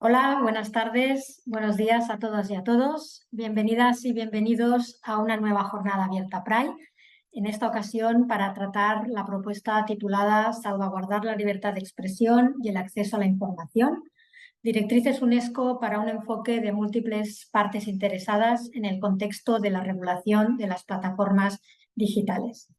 Hola, buenas tardes, buenos días a todas y a todos. Bienvenidas y bienvenidos a una nueva jornada abierta PRAI, en esta ocasión para tratar la propuesta titulada Salvaguardar la libertad de expresión y el acceso a la información, directrices UNESCO para un enfoque de múltiples partes interesadas en el contexto de la regulación de las plataformas digitales.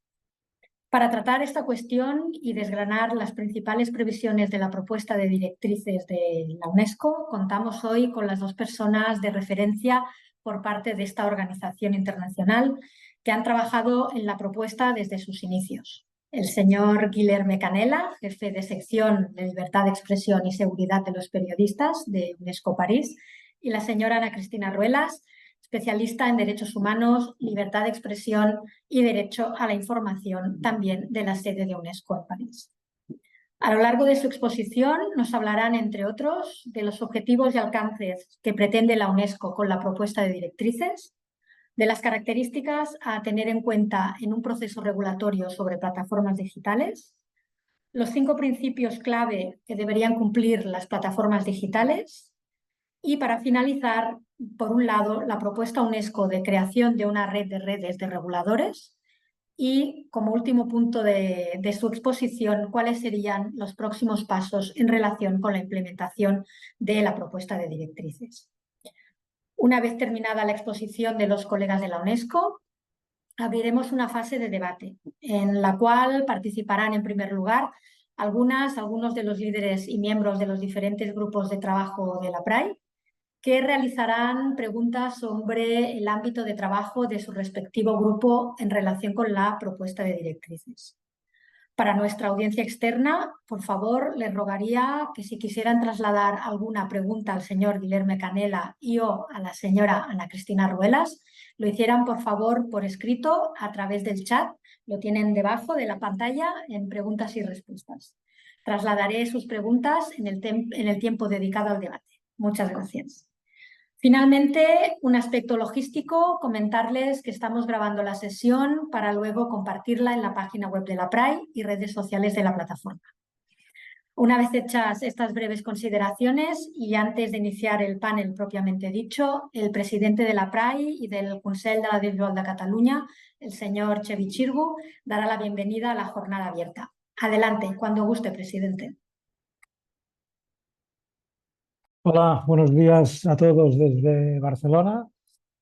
Para tratar esta cuestión y desgranar las principales previsiones de la propuesta de directrices de la UNESCO, contamos hoy con las dos personas de referencia por parte de esta organización internacional que han trabajado en la propuesta desde sus inicios. El señor Guilherme Canella, jefe de sección de Libertad de Expresión y Seguridad de los Periodistas de UNESCO París, y la señora Ana Cristina Ruelas, especialista en derechos humanos, libertad de expresión y derecho a la información, también de la sede de UNESCO en París. A lo largo de su exposición nos hablarán, entre otros, de los objetivos y alcances que pretende la UNESCO con la propuesta de directrices, de las características a tener en cuenta en un proceso regulatorio sobre plataformas digitales, los 5 principios clave que deberían cumplir las plataformas digitales y, para finalizar, por un lado, la propuesta UNESCO de creación de una red de redes de reguladores y, como último punto de su exposición, cuáles serían los próximos pasos en relación con la implementación de la propuesta de directrices. Una vez terminada la exposición de los colegas de la UNESCO, abriremos una fase de debate en la cual participarán, en primer lugar, algunos de los líderes y miembros de los diferentes grupos de trabajo de la PRAI, que realizarán preguntas sobre el ámbito de trabajo de su respectivo grupo en relación con la propuesta de directrices. Para nuestra audiencia externa, por favor, les rogaría que si quisieran trasladar alguna pregunta al señor Guilherme Canella y o a la señora Ana Cristina Ruelas, lo hicieran, por favor, por escrito a través del chat. Lo tienen debajo de la pantalla en preguntas y respuestas. Trasladaré sus preguntas en el tiempo dedicado al debate. Muchas gracias. Finalmente, un aspecto logístico, comentarles que estamos grabando la sesión para luego compartirla en la página web de la PRAI y redes sociales de la plataforma. Una vez hechas estas breves consideraciones y antes de iniciar el panel propiamente dicho, el presidente de la PRAI y del Consell de l'Audiovisual de Catalunya, el señor Xevi Xirgu, dará la bienvenida a la jornada abierta. Adelante, cuando guste, presidente. Hola, buenos días a todos desde Barcelona.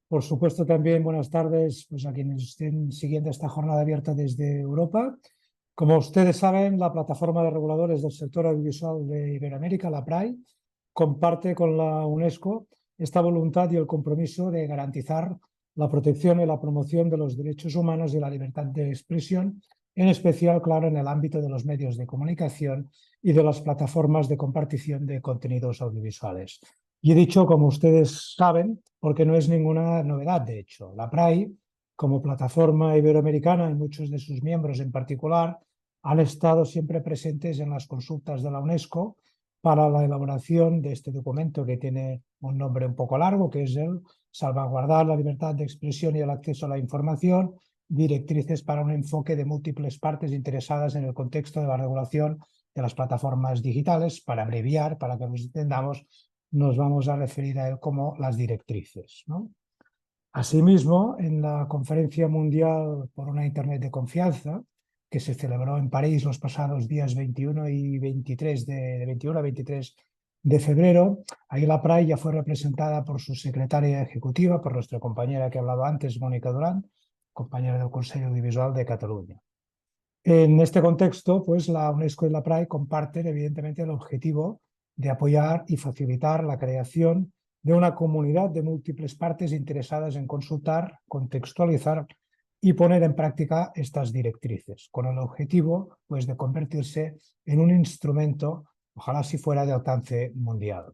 Por supuesto, también buenas tardes pues, a quienes estén siguiendo esta jornada abierta desde Europa. Como ustedes saben, la plataforma de reguladores del sector audiovisual de Iberoamérica, la PRAI, comparte con la UNESCO esta voluntad y el compromiso de garantizar la protección y la promoción de los derechos humanos y la libertad de expresión, en especial, claro, en el ámbito de los medios de comunicación y de las plataformas de compartición de contenidos audiovisuales. Y he dicho, como ustedes saben, porque no es ninguna novedad, de hecho. La PRAI, como plataforma iberoamericana y muchos de sus miembros en particular, han estado siempre presentes en las consultas de la UNESCO para la elaboración de este documento que tiene un nombre un poco largo, que es el Salvaguardar la libertad de expresión y el acceso a la información, directrices para un enfoque de múltiples partes interesadas en el contexto de la regulación de las plataformas digitales. Para abreviar, para que nos entendamos, nos vamos a referir a él como las directrices, ¿no? Asimismo, en la Conferencia Mundial por una Internet de Confianza, que se celebró en París los pasados días 21 y 23 de 21 a 23 de febrero, ahí la PRAI ya fue representada por su secretaria ejecutiva, por nuestra compañera que ha hablado antes, Mónica Durán, compañera del Consell Audiovisual de Cataluña. En este contexto, pues la UNESCO y la PRAI comparten evidentemente el objetivo de apoyar y facilitar la creación de una comunidad de múltiples partes interesadas en consultar, contextualizar y poner en práctica estas directrices, con el objetivo pues, de convertirse en un instrumento, ojalá si fuera de alcance mundial.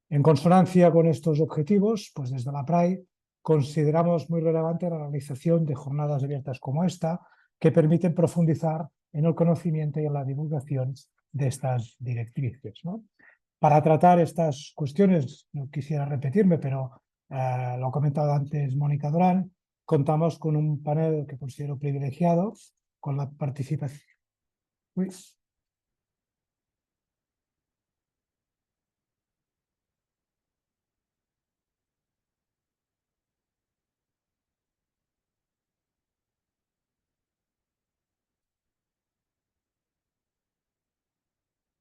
En consonancia con estos objetivos, pues desde la PRAI consideramos muy relevante la realización de jornadas abiertas como esta, que permiten profundizar en el conocimiento y en la divulgación de estas directrices, ¿no? Para tratar estas cuestiones, no quisiera repetirme, pero lo ha comentado antes Mónica Durán, contamos con un panel que considero privilegiado, con la participación.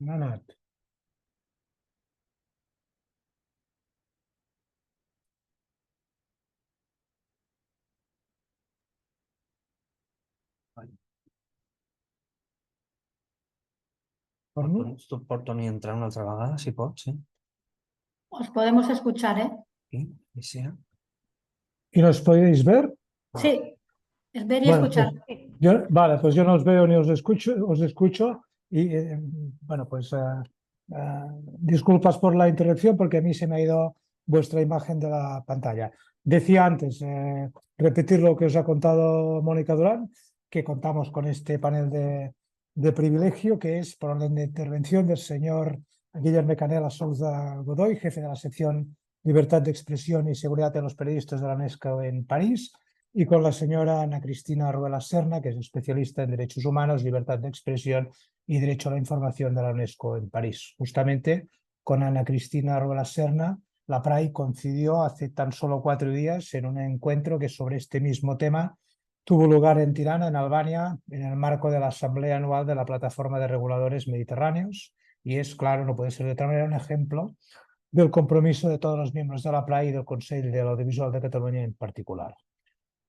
Nanat. Porto ni entrar una altra vegada, si pot, sí. Os podemos escuchar, ¿eh? Sí, y sea. ¿Y nos podéis ver? Sí, es ver y Bueno, escuchar. vale, pues yo no os veo ni os escucho y bueno, pues disculpas por la interrupción porque a mí se me ha ido vuestra imagen de la pantalla. Decía antes, repetir lo que os ha contado Mónica Durán, que contamos con este panel de privilegio que es por orden de intervención del señor Guillermo Canela Souza Godoy, jefe de la sección Libertad de Expresión y Seguridad de los Periodistas de la UNESCO en París, y con la señora Ana Cristina Ruelas Serna, que es especialista en derechos humanos, libertad de expresión y derecho a la información de la UNESCO en París. Justamente con Ana Cristina Ruelas Serna, la PRAI coincidió hace tan solo 4 días en un encuentro que sobre este mismo tema tuvo lugar en Tirana, en Albania, en el marco de la Asamblea Anual de la Plataforma de Reguladores Mediterráneos. Y es, claro, no puede ser de otra manera, un ejemplo del compromiso de todos los miembros de la PRAI y del Consell de l'Audiovisual de Cataluña en particular.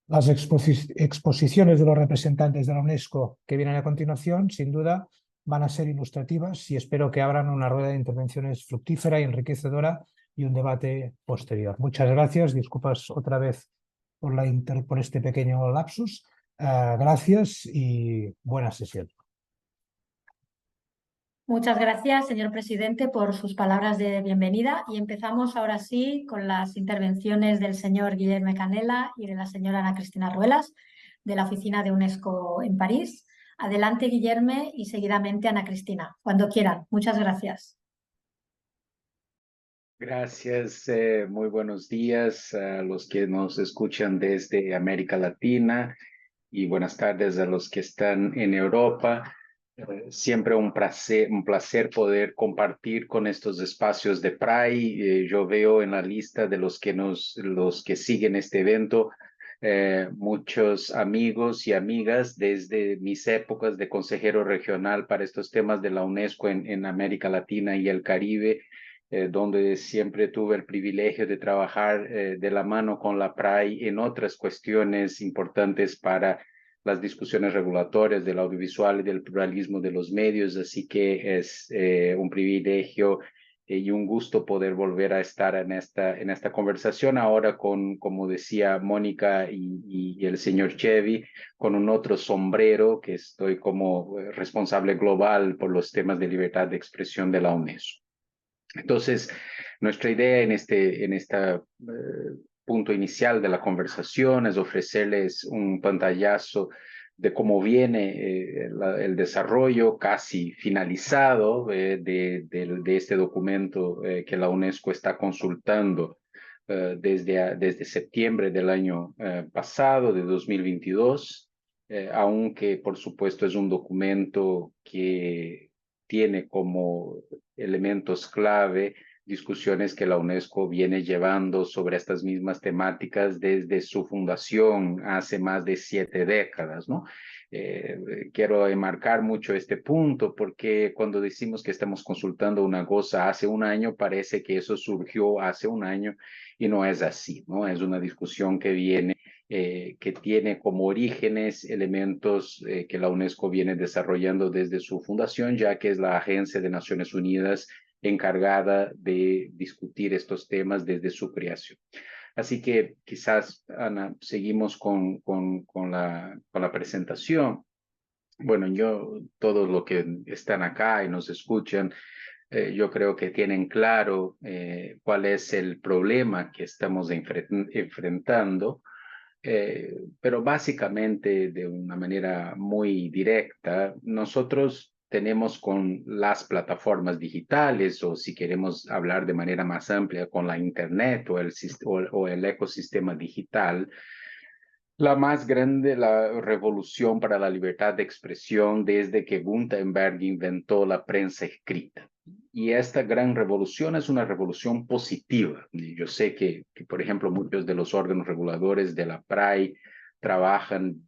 Las exposiciones de los representantes de la UNESCO que vienen a continuación, sin duda, van a ser ilustrativas y espero que abran una rueda de intervenciones fructífera y enriquecedora y un debate posterior. Muchas gracias. Disculpas otra vez por este pequeño lapsus. Gracias y buena sesión. Muchas gracias, señor presidente, por sus palabras de bienvenida y empezamos ahora sí con las intervenciones del señor Guillermo Canela y de la señora Ana Cristina Ruelas de la oficina de UNESCO en París. Adelante, Guillermo, y seguidamente Ana Cristina, cuando quieran. Muchas gracias. Gracias, muy buenos días a los que nos escuchan desde América Latina y buenas tardes a los que están en Europa. Siempre un placer poder compartir con estos espacios de PRAI. Yo veo en la lista de los que siguen este evento muchos amigos y amigas desde mis épocas de consejero regional para estos temas de la UNESCO en América Latina y el Caribe, donde siempre tuve el privilegio de trabajar de la mano con la PRAI en otras cuestiones importantes para las discusiones regulatorias del audiovisual y del pluralismo de los medios, así que es un privilegio y un gusto poder volver a estar en esta conversación ahora con, como decía Mónica y el señor Chevy, con un otro sombrero que estoy como responsable global por los temas de libertad de expresión de la UNESCO. Entonces, nuestra idea en este punto inicial de la conversación es ofrecerles un pantallazo de cómo viene el desarrollo casi finalizado de este documento que la UNESCO está consultando desde septiembre del año pasado, de 2022, aunque por supuesto es un documento que tiene como elementos clave discusiones que la UNESCO viene llevando sobre estas mismas temáticas desde su fundación hace más de 7 décadas, ¿no? Quiero enmarcar mucho este punto porque cuando decimos que estamos consultando una cosa hace un año, parece que eso surgió hace un año y no es así, ¿no? Es una discusión que viene que tiene como orígenes elementos que la UNESCO viene desarrollando desde su fundación, ya que es la agencia de Naciones Unidas encargada de discutir estos temas desde su creación. Así que quizás, Ana, seguimos con la presentación. Bueno, todos los que están acá y nos escuchan, yo creo que tienen claro cuál es el problema que estamos enfrentando. Pero básicamente, de una manera muy directa, nosotros tenemos con las plataformas digitales, o si queremos hablar de manera más amplia, con la Internet o el ecosistema digital, la revolución para la libertad de expresión desde que Gutenberg inventó la prensa escrita. Y esta gran revolución es una revolución positiva. Y yo sé por ejemplo, muchos de los órganos reguladores de la PRAI trabajan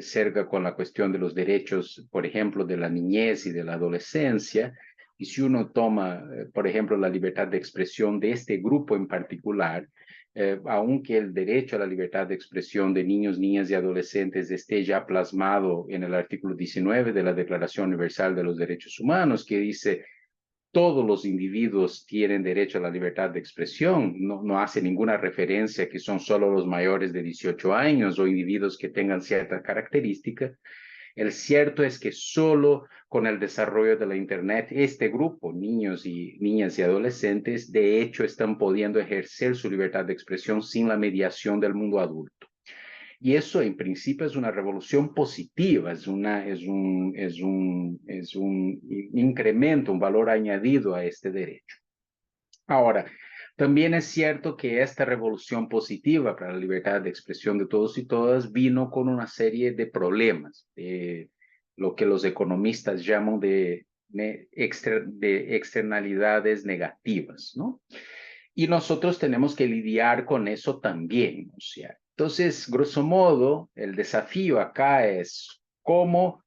cerca con la cuestión de los derechos, por ejemplo, de la niñez y de la adolescencia, Y si uno toma, por ejemplo, la libertad de expresión de este grupo en particular, aunque el derecho a la libertad de expresión de niños, niñas y adolescentes esté ya plasmado en el artículo 19 de la Declaración Universal de los Derechos Humanos, que dice todos los individuos tienen derecho a la libertad de expresión, no hace ninguna referencia que son solo los mayores de 18 años o individuos que tengan ciertas características. El cierto es que solo con el desarrollo de la Internet, este grupo, niños y niñas y adolescentes, de hecho están pudiendo ejercer su libertad de expresión sin la mediación del mundo adulto. Y eso en principio es una revolución positiva, es un incremento, un valor añadido a este derecho. Ahora, también es cierto que esta revolución positiva para la libertad de expresión de todos y todas vino con una serie de problemas, lo que los economistas llaman de externalidades negativas, ¿no? Y nosotros tenemos que lidiar con eso también, o sea, entonces, grosso modo, el desafío acá es cómo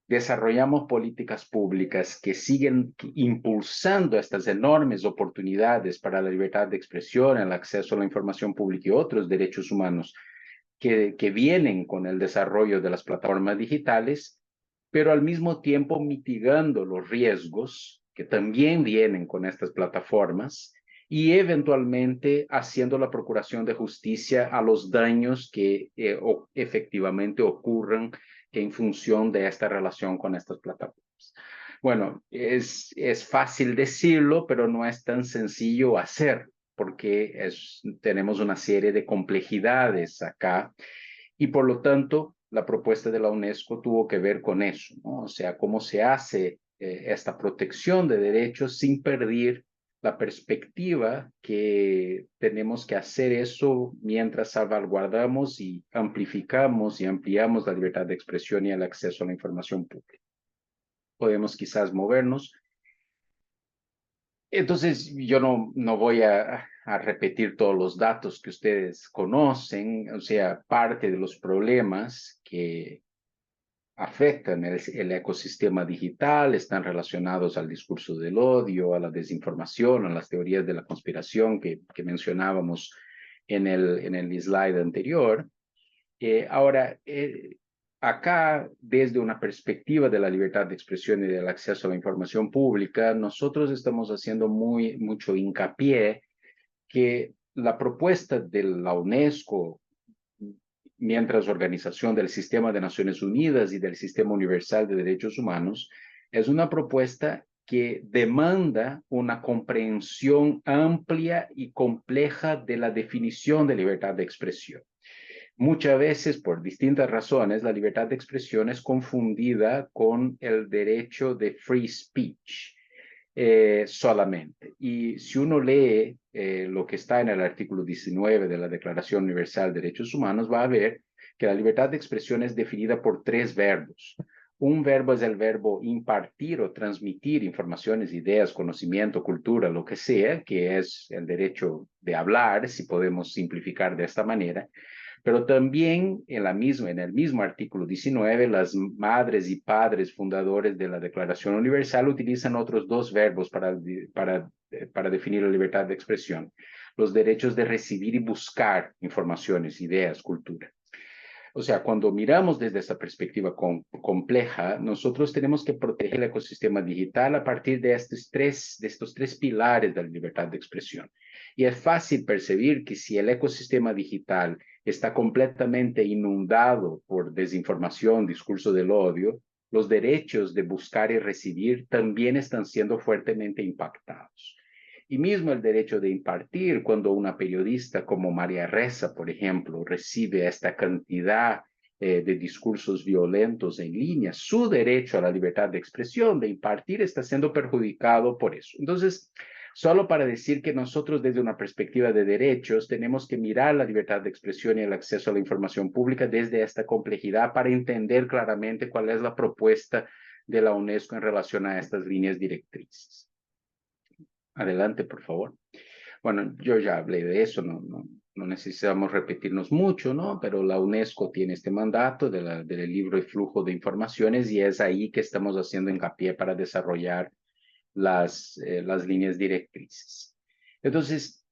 desarrollamos políticas públicas que siguen impulsando estas enormes oportunidades para la libertad de expresión, el acceso a la información pública y otros derechos humanos que vienen con el desarrollo de las plataformas digitales, pero al mismo tiempo mitigando los riesgos que también vienen con estas plataformas y eventualmente haciendo la procuración de justicia a los daños que efectivamente ocurran en función de esta relación con estas plataformas. Bueno, es fácil decirlo, pero no es tan sencillo hacerlo, porque tenemos una serie de complejidades acá y por lo tanto la propuesta de la UNESCO tuvo que ver con eso, ¿no? O sea, cómo se hace esta protección de derechos sin perder la perspectiva que tenemos que hacer eso mientras salvaguardamos y amplificamos y ampliamos la libertad de expresión y el acceso a la información pública. Podemos quizás movernos. Entonces, yo no voy a repetir todos los datos que ustedes conocen, o sea, parte de los problemas que afectan el ecosistema digital están relacionados al discurso del odio, a la desinformación, a las teorías de la conspiración que mencionábamos en el slide anterior. Ahora, acá, desde una perspectiva de la libertad de expresión y del acceso a la información pública, nosotros estamos haciendo mucho hincapié que la propuesta de la UNESCO, mientras Organización del Sistema de Naciones Unidas y del Sistema Universal de Derechos Humanos, es una propuesta que demanda una comprensión amplia y compleja de la definición de libertad de expresión. Muchas veces, por distintas razones, la libertad de expresión es confundida con el derecho de free speech solamente. Y si uno lee lo que está en el artículo 19 de la Declaración Universal de Derechos Humanos, va a ver que la libertad de expresión es definida por 3 verbos. Un verbo es el verbo impartir o transmitir informaciones, ideas, conocimiento, cultura, lo que sea, que es el derecho de hablar, si podemos simplificar de esta manera. Pero también en el mismo artículo 19, las madres y padres fundadores de la Declaración Universal utilizan otros 2 verbos para definir la libertad de expresión. Los derechos de recibir y buscar informaciones, ideas, cultura. O sea, cuando miramos desde esa perspectiva compleja, nosotros tenemos que proteger el ecosistema digital a partir de estos tres pilares de la libertad de expresión. Y es fácil percibir que si el ecosistema digital está completamente inundado por desinformación, discurso del odio, los derechos de buscar y recibir también están siendo fuertemente impactados. Y mismo el derecho de impartir, cuando una periodista como María Ressa, por ejemplo, recibe esta cantidad de discursos violentos en línea, su derecho a la libertad de expresión, de impartir, está siendo perjudicado por eso. Entonces, solo para decir que nosotros desde una perspectiva de derechos tenemos que mirar la libertad de expresión y el acceso a la información pública desde esta complejidad para entender claramente cuál es la propuesta de la UNESCO en relación a estas líneas directrices. Adelante, por favor. Bueno, yo ya hablé de eso, no necesitamos repetirnos mucho, ¿no? Pero la UNESCO tiene este mandato del libro y flujo de informaciones y es ahí que estamos haciendo hincapié para desarrollar las líneas directrices. Entonces,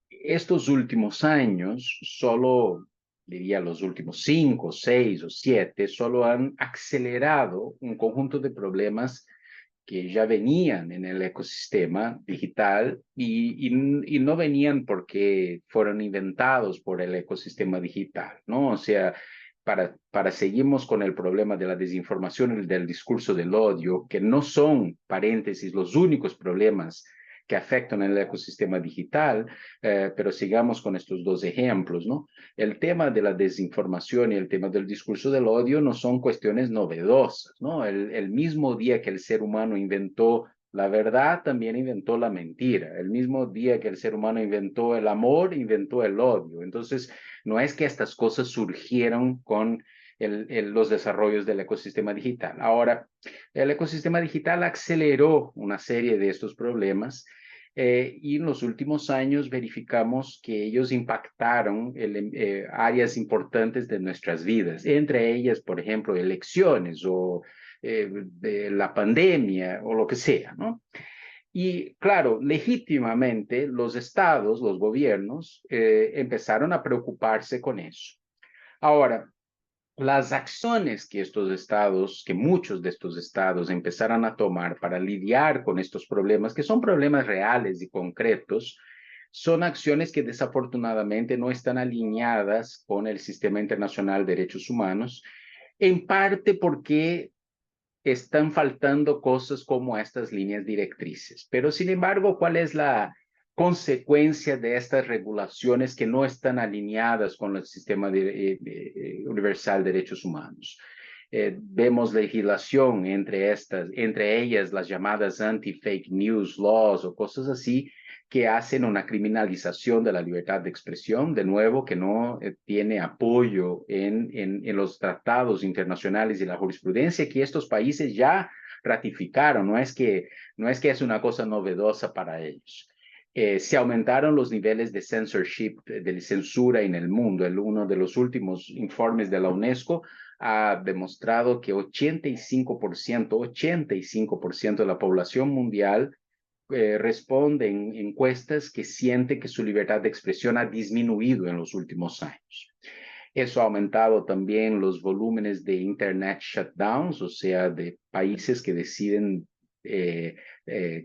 estos últimos años, solo diría los últimos 5, 6 o 7, solo han acelerado un conjunto de problemas que ya venían en el ecosistema digital y no venían porque fueron inventados por el ecosistema digital, ¿no? O sea, seguimos con el problema de la desinformación y del discurso del odio, que no son, paréntesis, los únicos problemas que afectan el ecosistema digital, pero sigamos con estos dos ejemplos, ¿no? El tema de la desinformación y el tema del discurso del odio no son cuestiones novedosas, ¿no? El mismo día que el ser humano inventó la verdad, también inventó la mentira. El mismo día que el ser humano inventó el amor, inventó el odio. Entonces, no es que estas cosas surgieron con los desarrollos del ecosistema digital. Ahora, el ecosistema digital aceleró una serie de estos problemas y en los últimos años verificamos que ellos impactaron áreas importantes de nuestras vidas, entre ellas, por ejemplo, elecciones o de la pandemia o lo que sea, ¿no? Y claro, legítimamente los estados, los gobiernos, empezaron a preocuparse con eso. Ahora, las acciones que muchos de estos estados empezaron a tomar para lidiar con estos problemas, que son problemas reales y concretos, son acciones que desafortunadamente no están alineadas con el sistema internacional de derechos humanos, en parte porque están faltando cosas como estas líneas directrices. Pero sin embargo, ¿cuál es la consecuencia de estas regulaciones que no están alineadas con el sistema universal de derechos humanos? Vemos legislación entre ellas las llamadas anti-fake news laws o cosas así, que hacen una criminalización de la libertad de expresión, de nuevo, que no tiene apoyo en los tratados internacionales y la jurisprudencia que estos países ya ratificaron. No es que es una cosa novedosa para ellos. Se aumentaron los niveles de censorship, de censura en el mundo. Uno de los últimos informes de la UNESCO ha demostrado que 85% de la población mundial responde en encuestas que siente que su libertad de expresión ha disminuido en los últimos años. Eso ha aumentado también los volúmenes de Internet shutdowns, o sea, de países que deciden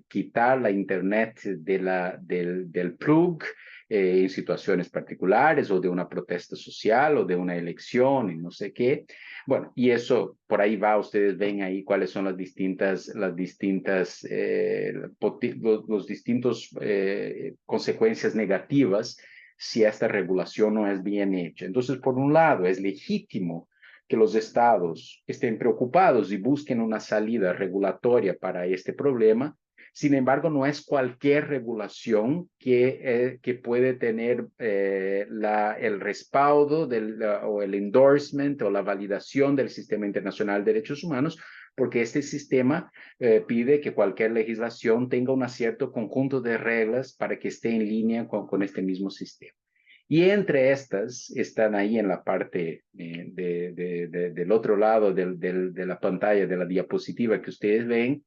quitar la Internet del plug en situaciones particulares o de una protesta social o de una elección y no sé qué. Bueno, y eso por ahí va, ustedes ven ahí cuáles son los distintos consecuencias negativas si esta regulación no es bien hecha. Entonces, por un lado, es legítimo que los estados estén preocupados y busquen una salida regulatoria para este problema. Sin embargo, no es cualquier regulación que puede tener el respaldo o el endorsement o la validación del Sistema Internacional de Derechos Humanos, porque este sistema pide que cualquier legislación tenga un cierto conjunto de reglas para que esté en línea con este mismo sistema. Y entre estas están ahí en la parte del otro lado de la pantalla, de la diapositiva que ustedes ven.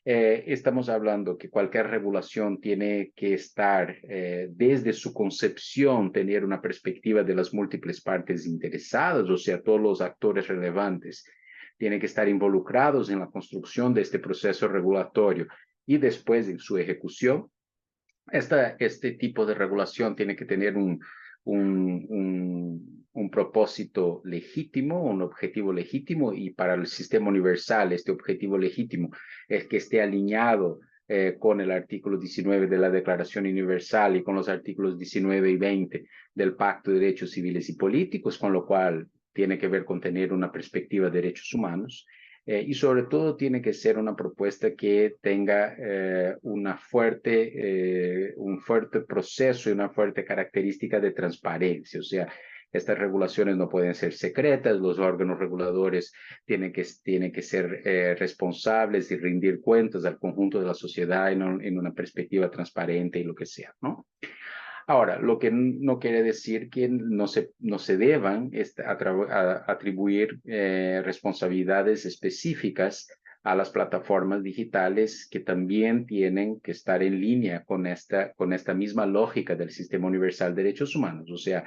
Estamos hablando que cualquier regulación tiene que estar desde su concepción, tener una perspectiva de las múltiples partes interesadas, o sea, todos los actores relevantes tienen que estar involucrados en la construcción de este proceso regulatorio y después en su ejecución. Este tipo de regulación tiene que tener un propósito legítimo, un objetivo legítimo, y para el sistema universal este objetivo legítimo es que esté alineado con el artículo 19 de la Declaración Universal y con los artículos 19 y 20 del Pacto de Derechos Civiles y Políticos, con lo cual tiene que ver con tener una perspectiva de derechos humanos. Y sobre todo tiene que ser una propuesta que tenga un fuerte proceso y una fuerte característica de transparencia. O sea, estas regulaciones no pueden ser secretas, los órganos reguladores tienen que ser responsables y rendir cuentas al conjunto de la sociedad en una perspectiva transparente y lo que sea, ¿no? Ahora, lo que no quiere decir que no se deban atribuir responsabilidades específicas a las plataformas digitales que también tienen que estar en línea con esta misma lógica del Sistema Universal de Derechos Humanos. O sea,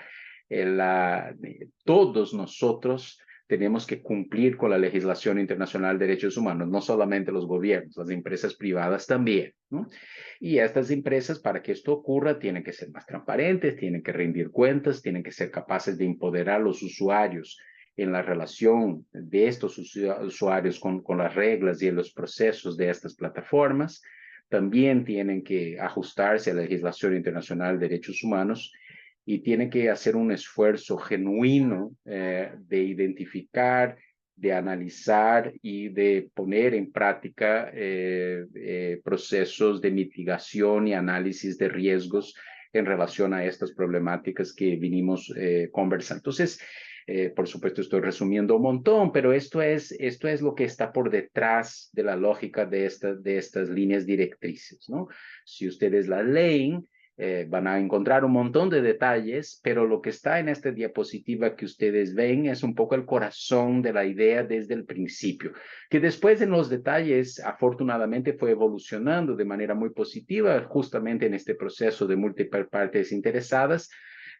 todos nosotros tenemos que cumplir con la legislación internacional de derechos humanos, no solamente los gobiernos, las empresas privadas también, ¿no? Y estas empresas, para que esto ocurra, tienen que ser más transparentes, tienen que rendir cuentas, tienen que ser capaces de empoderar a los usuarios en la relación de estos usuarios con las reglas y los procesos de estas plataformas. También tienen que ajustarse a la legislación internacional de derechos humanos y tiene que hacer un esfuerzo genuino de identificar, de analizar y de poner en práctica procesos de mitigación y análisis de riesgos en relación a estas problemáticas que vinimos conversando. Entonces, por supuesto, estoy resumiendo un montón, pero esto es lo que está por detrás de la lógica de estas líneas directrices, ¿no? Si ustedes la leen, van a encontrar un montón de detalles, pero lo que está en esta diapositiva que ustedes ven es un poco el corazón de la idea desde el principio, que después en los detalles afortunadamente fue evolucionando de manera muy positiva, justamente en este proceso de múltiples partes interesadas.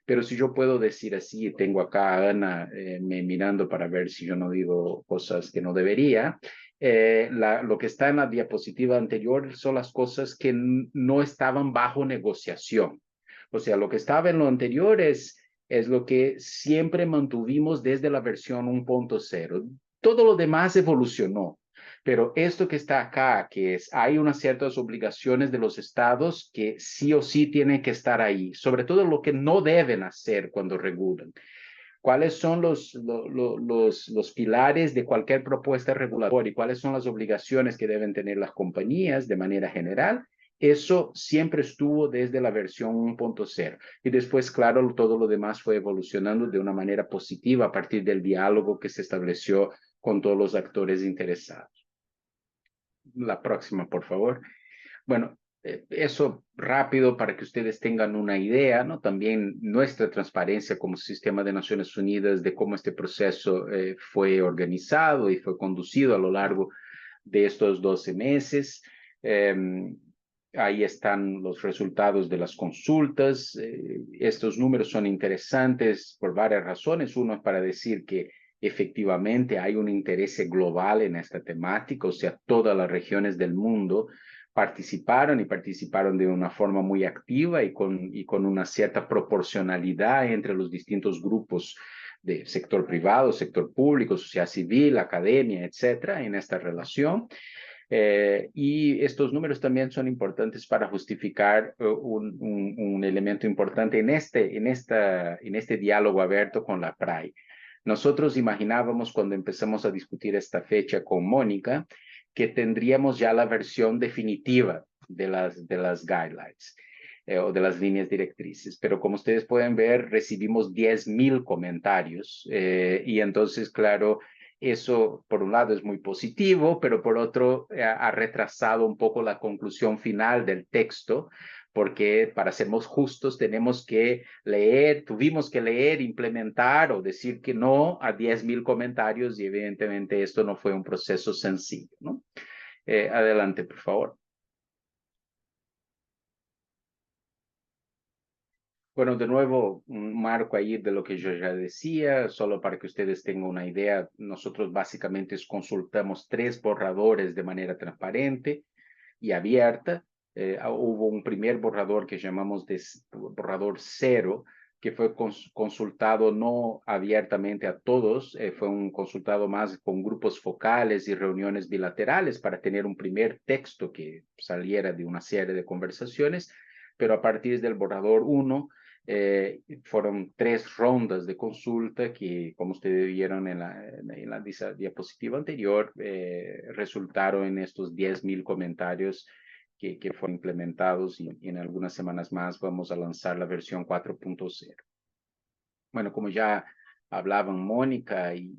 Pero si yo puedo decir así, tengo acá a Ana me mirando para ver si yo no digo cosas que no debería. Lo que está en la diapositiva anterior son las cosas que no estaban bajo negociación. O sea, lo que estaba en lo anterior es lo que siempre mantuvimos desde la versión 1.0. Todo lo demás evolucionó. Pero esto que está acá, que hay unas ciertas obligaciones de los estados que sí o sí tienen que estar ahí, sobre todo lo que no deben hacer cuando regulan. ¿Cuáles son los pilares de cualquier propuesta regulatoria y cuáles son las obligaciones que deben tener las compañías de manera general? Eso siempre estuvo desde la versión 1.0. Y después, claro, todo lo demás fue evolucionando de una manera positiva a partir del diálogo que se estableció con todos los actores interesados. La próxima, por favor. Bueno, eso rápido para que ustedes tengan una idea, ¿no? También nuestra transparencia como sistema de Naciones Unidas de cómo este proceso fue organizado y fue conducido a lo largo de estos 12 meses. Ahí están los resultados de las consultas. Estos números son interesantes por varias razones. Uno es para decir que efectivamente hay un interés global en esta temática, o sea, todas las regiones del mundo participaron de una forma muy activa y con una cierta proporcionalidad entre los distintos grupos de sector privado, sector público, sociedad civil, academia, etcétera, en esta relación. Y estos números también son importantes para justificar un elemento importante en este diálogo abierto con la PRAI. Nosotros imaginábamos cuando empezamos a discutir esta fecha con Mónica que tendríamos ya la versión definitiva de las guidelines o de las líneas directrices, pero como ustedes pueden ver, recibimos 10,000 comentarios y entonces, claro, eso por un lado es muy positivo, pero por otro ha retrasado un poco la conclusión final del texto, porque para sermos justos tuvimos que leer, implementar o decir que no a 10,000 comentarios y evidentemente esto no fue un proceso sencillo, ¿no? Adelante, por favor. Bueno, de nuevo, un marco ahí de lo que yo ya decía, solo para que ustedes tengan una idea, nosotros básicamente consultamos 3 borradores de manera transparente y abierta. Hubo un primer borrador que llamamos de borrador 0, que fue consultado no abiertamente a todos, fue un consultado más con grupos focales y reuniones bilaterales para tener un primer texto que saliera de una serie de conversaciones, pero a partir del borrador 1, fueron 3 rondas de consulta que, como ustedes vieron en la diapositiva anterior, resultaron en estos 10,000 comentarios que fueron implementados y en algunas semanas más vamos a lanzar la versión 4.0. Bueno, como ya hablaban Mónica y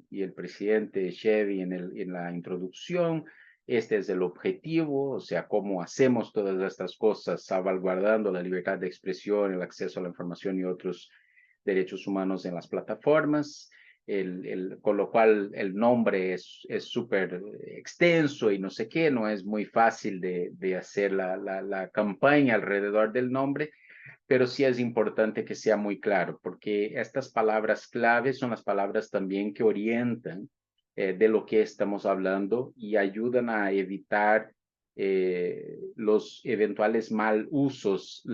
el presidente Chevy en la introducción, este es el objetivo, o sea, cómo hacemos todas estas cosas salvaguardando la libertad de expresión, el acceso a la información y otros derechos humanos en las plataformas. con lo cual el nombre es súper extenso y no sé qué, no es muy fácil de hacer la campaña alrededor del nombre, pero sí es importante que sea muy claro, porque estas palabras claves son las palabras también que orientan de lo que estamos hablando y ayudan a evitar los eventuales mal usos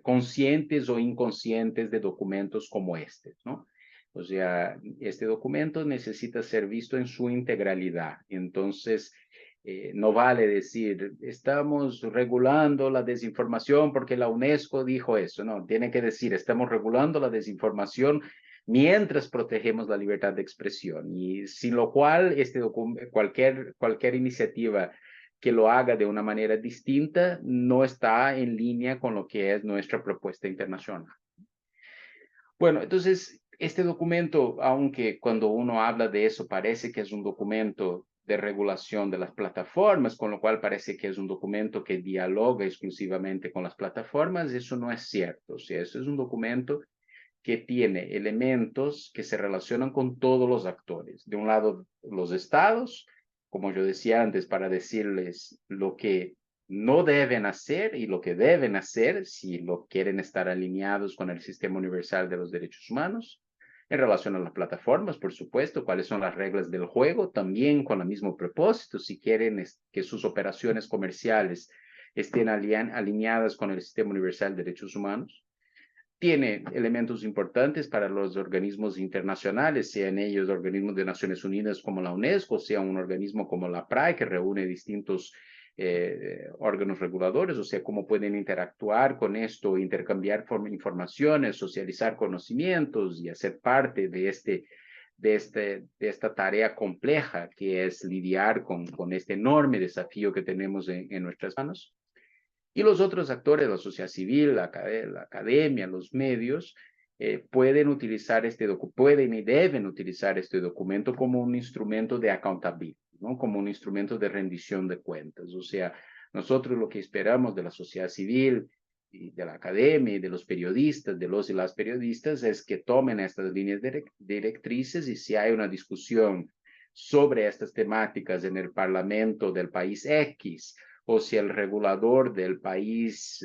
conscientes o inconscientes de documentos como este, ¿no? O sea, este documento necesita ser visto en su integralidad. Entonces, no vale decir, estamos regulando la desinformación porque la UNESCO dijo eso. No, tiene que decir, estamos regulando la desinformación mientras protegemos la libertad de expresión. Y sin lo cual, cualquier iniciativa que lo haga de una manera distinta no está en línea con lo que es nuestra propuesta internacional. Bueno, entonces, este documento, aunque cuando uno habla de eso parece que es un documento de regulación de las plataformas, con lo cual parece que es un documento que dialoga exclusivamente con las plataformas, eso no es cierto. O sea, eso es un documento que tiene elementos que se relacionan con todos los actores. De un lado, los estados, como yo decía antes, para decirles lo que no deben hacer y lo que deben hacer si lo quieren estar alineados con el sistema universal de los derechos humanos. En relación a las plataformas, por supuesto, cuáles son las reglas del juego, también con el mismo propósito, si quieren que sus operaciones comerciales estén alineadas con el sistema universal de derechos humanos. Tiene elementos importantes para los organismos internacionales, sean ellos organismos de Naciones Unidas como la UNESCO, sea un organismo como la PRAI, que reúne distintos órganos reguladores, o sea, cómo pueden interactuar con esto, intercambiar informaciones, socializar conocimientos y hacer parte de esta tarea compleja que es lidiar con este enorme desafío que tenemos en nuestras manos. Y los otros actores, la sociedad civil, la academia, los medios, pueden y deben utilizar este documento como un instrumento de accountability, ¿no? Como un instrumento de rendición de cuentas. O sea, nosotros lo que esperamos de la sociedad civil y de la academia y de los periodistas, de los y las periodistas, es que tomen estas líneas directrices y si hay una discusión sobre estas temáticas en el Parlamento del país X, o si el regulador del país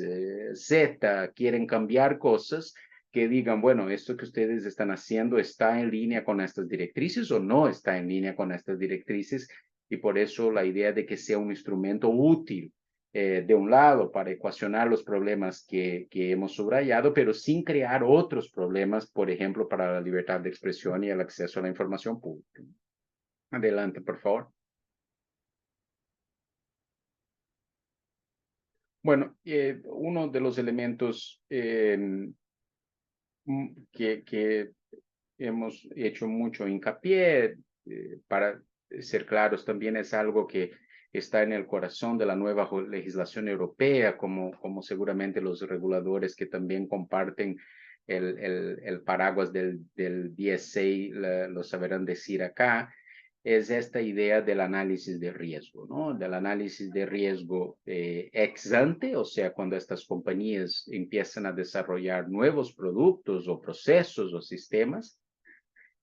Z quieren cambiar cosas, que digan, bueno, esto que ustedes están haciendo está en línea con estas directrices o no está en línea con estas directrices, y por eso la idea de que sea un instrumento útil de un lado para ecuacionar los problemas que hemos subrayado, pero sin crear otros problemas, por ejemplo, para la libertad de expresión y el acceso a la información pública. Adelante, por favor. Bueno, uno de los elementos que hemos hecho mucho hincapié, para ser claros, también es algo que está en el corazón de la nueva legislación europea, como seguramente los reguladores que también comparten el paraguas del DSA lo sabrán decir acá, es esta idea del análisis de riesgo, ¿no? Del análisis de riesgo ex ante, o sea, cuando estas compañías empiezan a desarrollar nuevos productos o procesos o sistemas,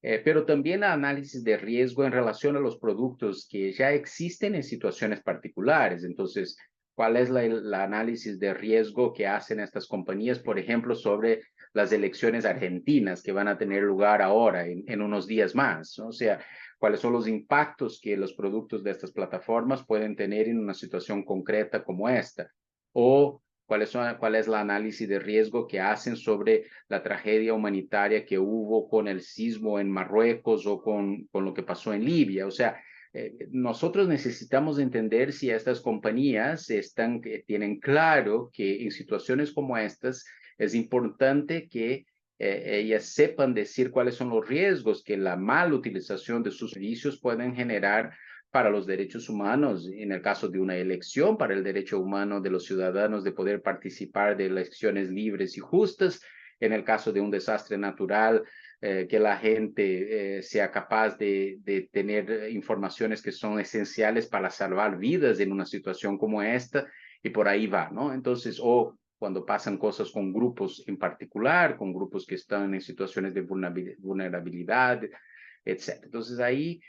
pero también análisis de riesgo en relación a los productos que ya existen en situaciones particulares. Entonces, ¿cuál es la análisis de riesgo que hacen estas compañías, por ejemplo, sobre las elecciones argentinas que van a tener lugar ahora en unos días más, ¿no? O sea, cuáles son los impactos que los productos de estas plataformas pueden tener en una situación concreta como esta, o cuál es la análisis de riesgo que hacen sobre la tragedia humanitaria que hubo con el sismo en Marruecos o con lo que pasó en Libia. O sea, nosotros necesitamos entender si estas compañías tienen claro que en situaciones como estas es importante que ellas sepan decir cuáles son los riesgos que la mala utilización de sus servicios pueden generar para los derechos humanos, en el caso de una elección, para el derecho humano de los ciudadanos de poder participar de elecciones libres y justas, en el caso de un desastre natural, que la gente sea capaz de tener informaciones que son esenciales para salvar vidas en una situación como esta, y por ahí va, ¿no? Entonces, o cuando pasan cosas con grupos en particular, con grupos que están en situaciones de vulnerabilidad, etc. Entonces ahí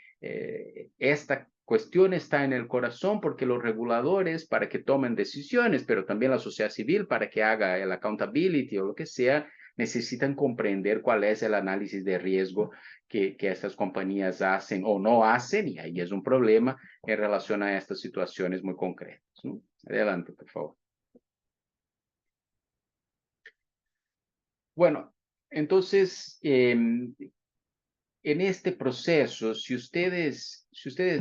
esta cuestión está en el corazón porque los reguladores para que tomen decisiones, pero también la sociedad civil para que haga el accountability o lo que sea, necesitan comprender cuál es el análisis de riesgo que estas compañías hacen o no hacen, y ahí es un problema en relación a estas situaciones muy concretas, ¿no? Adelante, por favor. Bueno, entonces, en este proceso, si ustedes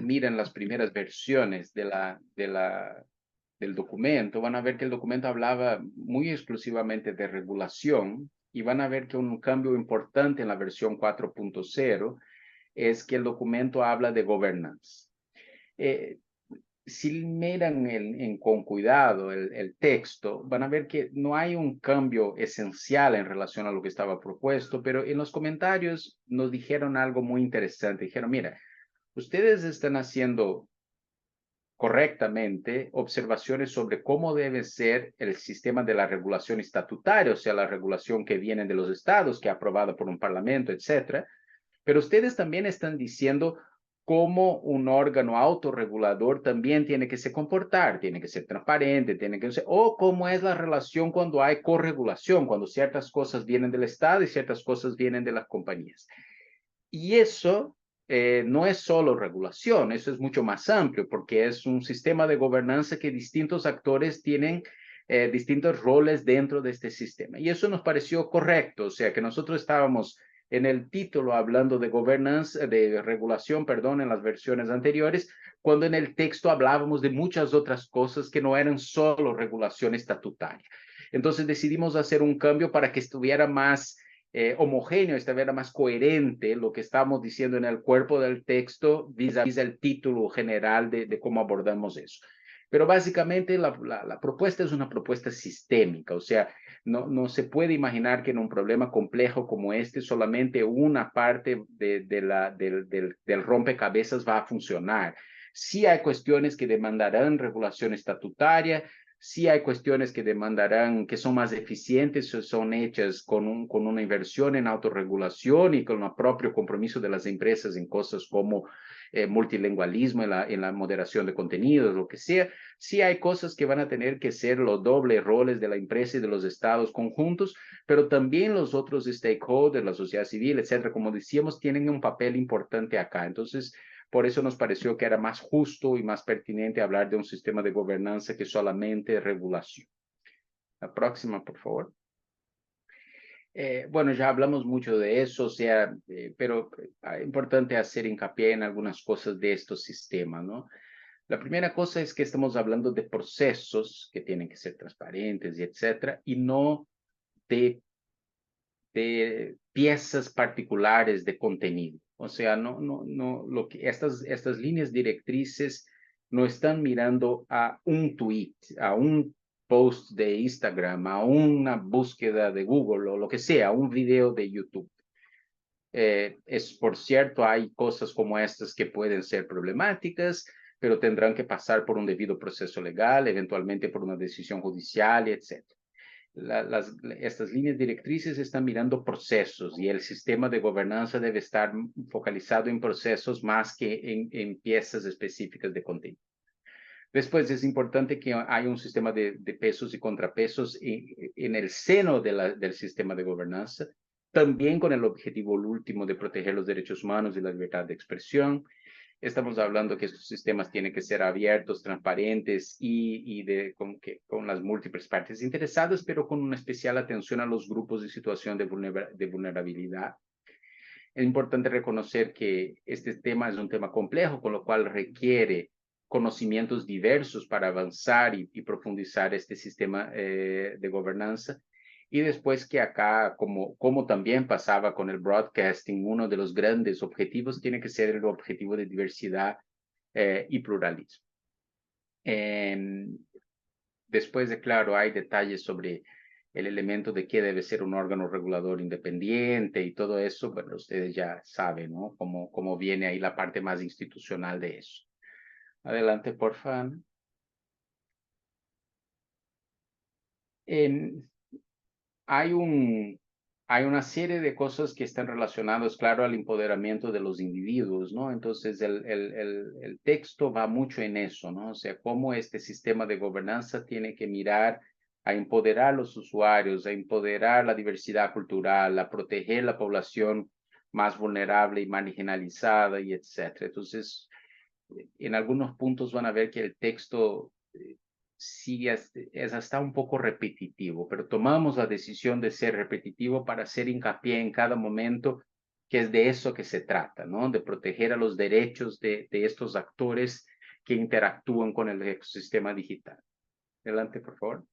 miran las primeras versiones del documento, van a ver que el documento hablaba muy exclusivamente de regulación y van a ver que un cambio importante en la versión 4.0 es que el documento habla de governance. Si miran con cuidado el texto, van a ver que no hay un cambio esencial en relación a lo que estaba propuesto, pero en los comentarios nos dijeron algo muy interesante. Dijeron, mira, ustedes están haciendo correctamente observaciones sobre cómo debe ser el sistema de la regulación estatutaria, o sea, la regulación que viene de los estados, que es aprobada por un parlamento, etcétera. Pero ustedes también están diciendo cómo un órgano autorregulador también tiene que se comportar, tiene que ser transparente, tiene que ser, o cómo es la relación cuando hay corregulación, cuando ciertas cosas vienen del Estado y ciertas cosas vienen de las compañías. Y eso no es solo regulación, eso es mucho más amplio, porque es un sistema de gobernanza que distintos actores tienen distintos roles dentro de este sistema. Y eso nos pareció correcto, o sea, que nosotros estábamos en el título hablando de gobernanza, de regulación, perdón, en las versiones anteriores, cuando en el texto hablábamos de muchas otras cosas que no eran solo regulación estatutaria. Entonces decidimos hacer un cambio para que estuviera más homogéneo, estuviera más coherente lo que estamos diciendo en el cuerpo del texto vis-a-vis el título general de cómo abordamos eso. Pero básicamente la propuesta es una propuesta sistémica, o sea, no se puede imaginar que en un problema complejo como este solamente una parte del rompecabezas va a funcionar. Sí hay cuestiones que demandarán regulación estatutaria, sí hay cuestiones que demandarán, que son más eficientes, son hechas con una inversión en autorregulación y con el propio compromiso de las empresas en cosas como multilingualismo, en la moderación de contenidos, lo que sea. Sí hay cosas que van a tener que ser los dobles roles de la empresa y de los estados conjuntos, pero también los otros stakeholders, la sociedad civil, etcétera, como decíamos, tienen un papel importante acá. Entonces, por eso nos pareció que era más justo y más pertinente hablar de un sistema de gobernanza que solamente regulación. La próxima, por favor. Bueno, ya hablamos mucho de eso, o sea, pero es importante hacer hincapié en algunas cosas de estos sistemas, ¿no? La primera cosa es que estamos hablando de procesos que tienen que ser transparentes y etcétera, y no de piezas particulares de contenido. O sea, lo que estas líneas directrices no están mirando a un tweet, a un post de Instagram, a una búsqueda de Google o lo que sea, a un video de YouTube. Por cierto, hay cosas como estas que pueden ser problemáticas, pero tendrán que pasar por un debido proceso legal, eventualmente por una decisión judicial, etc. Estas líneas directrices están mirando procesos y el sistema de gobernanza debe estar focalizado en procesos más que en piezas específicas de contenido. Después es importante que haya un sistema de pesos y contrapesos en el seno del sistema de gobernanza, también con el objetivo último de proteger los derechos humanos y la libertad de expresión. Estamos hablando que estos sistemas tienen que ser abiertos, transparentes y con las múltiples partes interesadas, pero con una especial atención a los grupos de situación de vulnerabilidad. Es importante reconocer que este tema es un tema complejo, con lo cual requiere conocimientos diversos para avanzar y profundizar este sistema de gobernanza. Y después que acá, como también pasaba con el broadcasting, uno de los grandes objetivos tiene que ser el objetivo de diversidad y pluralismo. Después claro, hay detalles sobre el elemento de qué debe ser un órgano regulador independiente y todo eso, bueno, ustedes ya saben, ¿no? Cómo viene ahí la parte más institucional de eso. Adelante, por favor. Hay hay una serie de cosas que están relacionadas, claro, al empoderamiento de los individuos, ¿no? Entonces, el texto va mucho en eso, ¿no? O sea, cómo este sistema de gobernanza tiene que mirar a empoderar a los usuarios, a empoderar la diversidad cultural, a proteger la población más vulnerable y marginalizada, y etcétera. Entonces, en algunos puntos van a ver que el texto sí es hasta un poco repetitivo, pero tomamos la decisión de ser repetitivo para hacer hincapié en cada momento que es de eso que se trata, ¿no? De proteger a los derechos de estos actores que interactúan con el ecosistema digital. Adelante, por favor.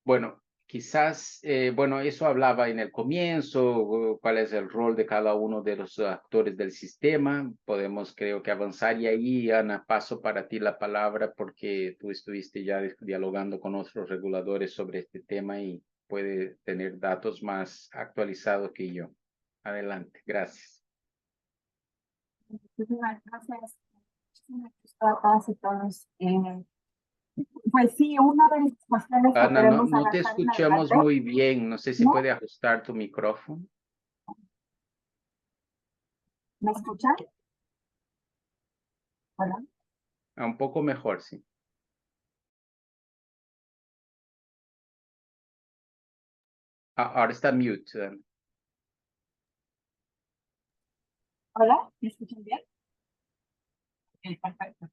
Bueno, quizás, bueno, eso hablaba en el comienzo, cuál es el rol de cada uno de los actores del sistema. Podemos, creo que, avanzar. Y ahí, Ana, paso para ti la palabra porque tú estuviste ya dialogando con otros reguladores sobre este tema y puede tener datos más actualizados que yo. Adelante, gracias. Muchísimas gracias. Muchísimas gracias a todas y todos. Pues sí, una de las cuestiones que Ana, queremos no te avanzar en escuchamos adelante, muy bien. No sé si ¿no? puede ajustar tu micrófono. ¿Me escuchan? Hola. Un poco mejor, sí. Ahora está mute, Ana. Hola, ¿me escuchan bien? Ok, perfecto.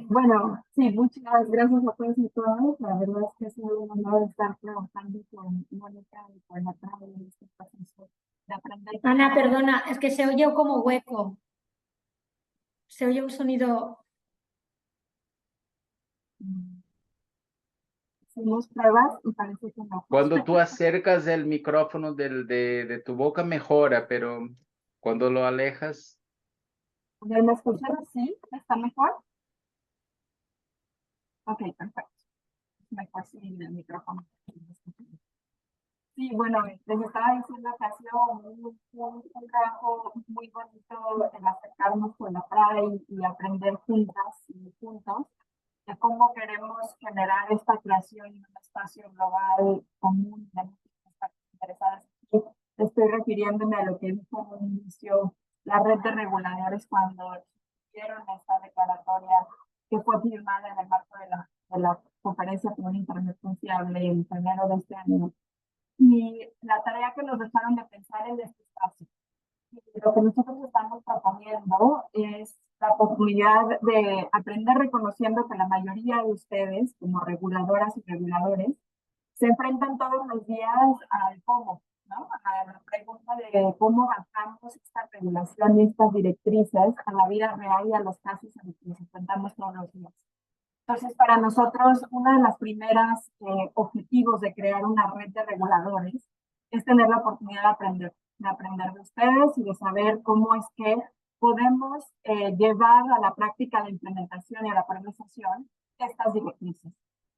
Bueno, sí, muchas gracias a todos y todas. La verdad es que es un honor estar trabajando con Mónica y con Natalia en este proceso de aprender. Ana, perdona, es que se oye como hueco. Se oye un sonido. Hicimos pruebas y parece que no. Cuando tú acercas el micrófono de tu boca mejora, pero cuando lo alejas, ¿Me escuchan así? ¿Está mejor? Ok, perfecto. Mejor sin el micrófono. Sí, bueno, les estaba diciendo que ha sido un trabajo muy bonito el acercarnos con la PRAI y aprender juntas y juntos de cómo queremos generar esta creación en un espacio global común de muchas partes interesadas. Aquí estoy refiriéndome a lo que dijo en un inicio la red de reguladores cuando hicieron esta declaratoria que fue firmada en el marco de la conferencia por un Internet confiable en febrero de este año. Y la tarea que nos dejaron de pensar en este espacio. Y lo que nosotros estamos proponiendo es la oportunidad de aprender reconociendo que la mayoría de ustedes, como reguladoras y reguladores, se enfrentan todos los días al cómo, ¿no? A la pregunta de cómo bajamos esta regulación y estas directrices a la vida real y a los casos a los que nos enfrentamos todos los días. Entonces, para nosotros, uno de los primeros objetivos de crear una red de reguladores es tener la oportunidad de aprender de ustedes y de saber cómo es que podemos llevar a la práctica la implementación y a la progresación estas directrices.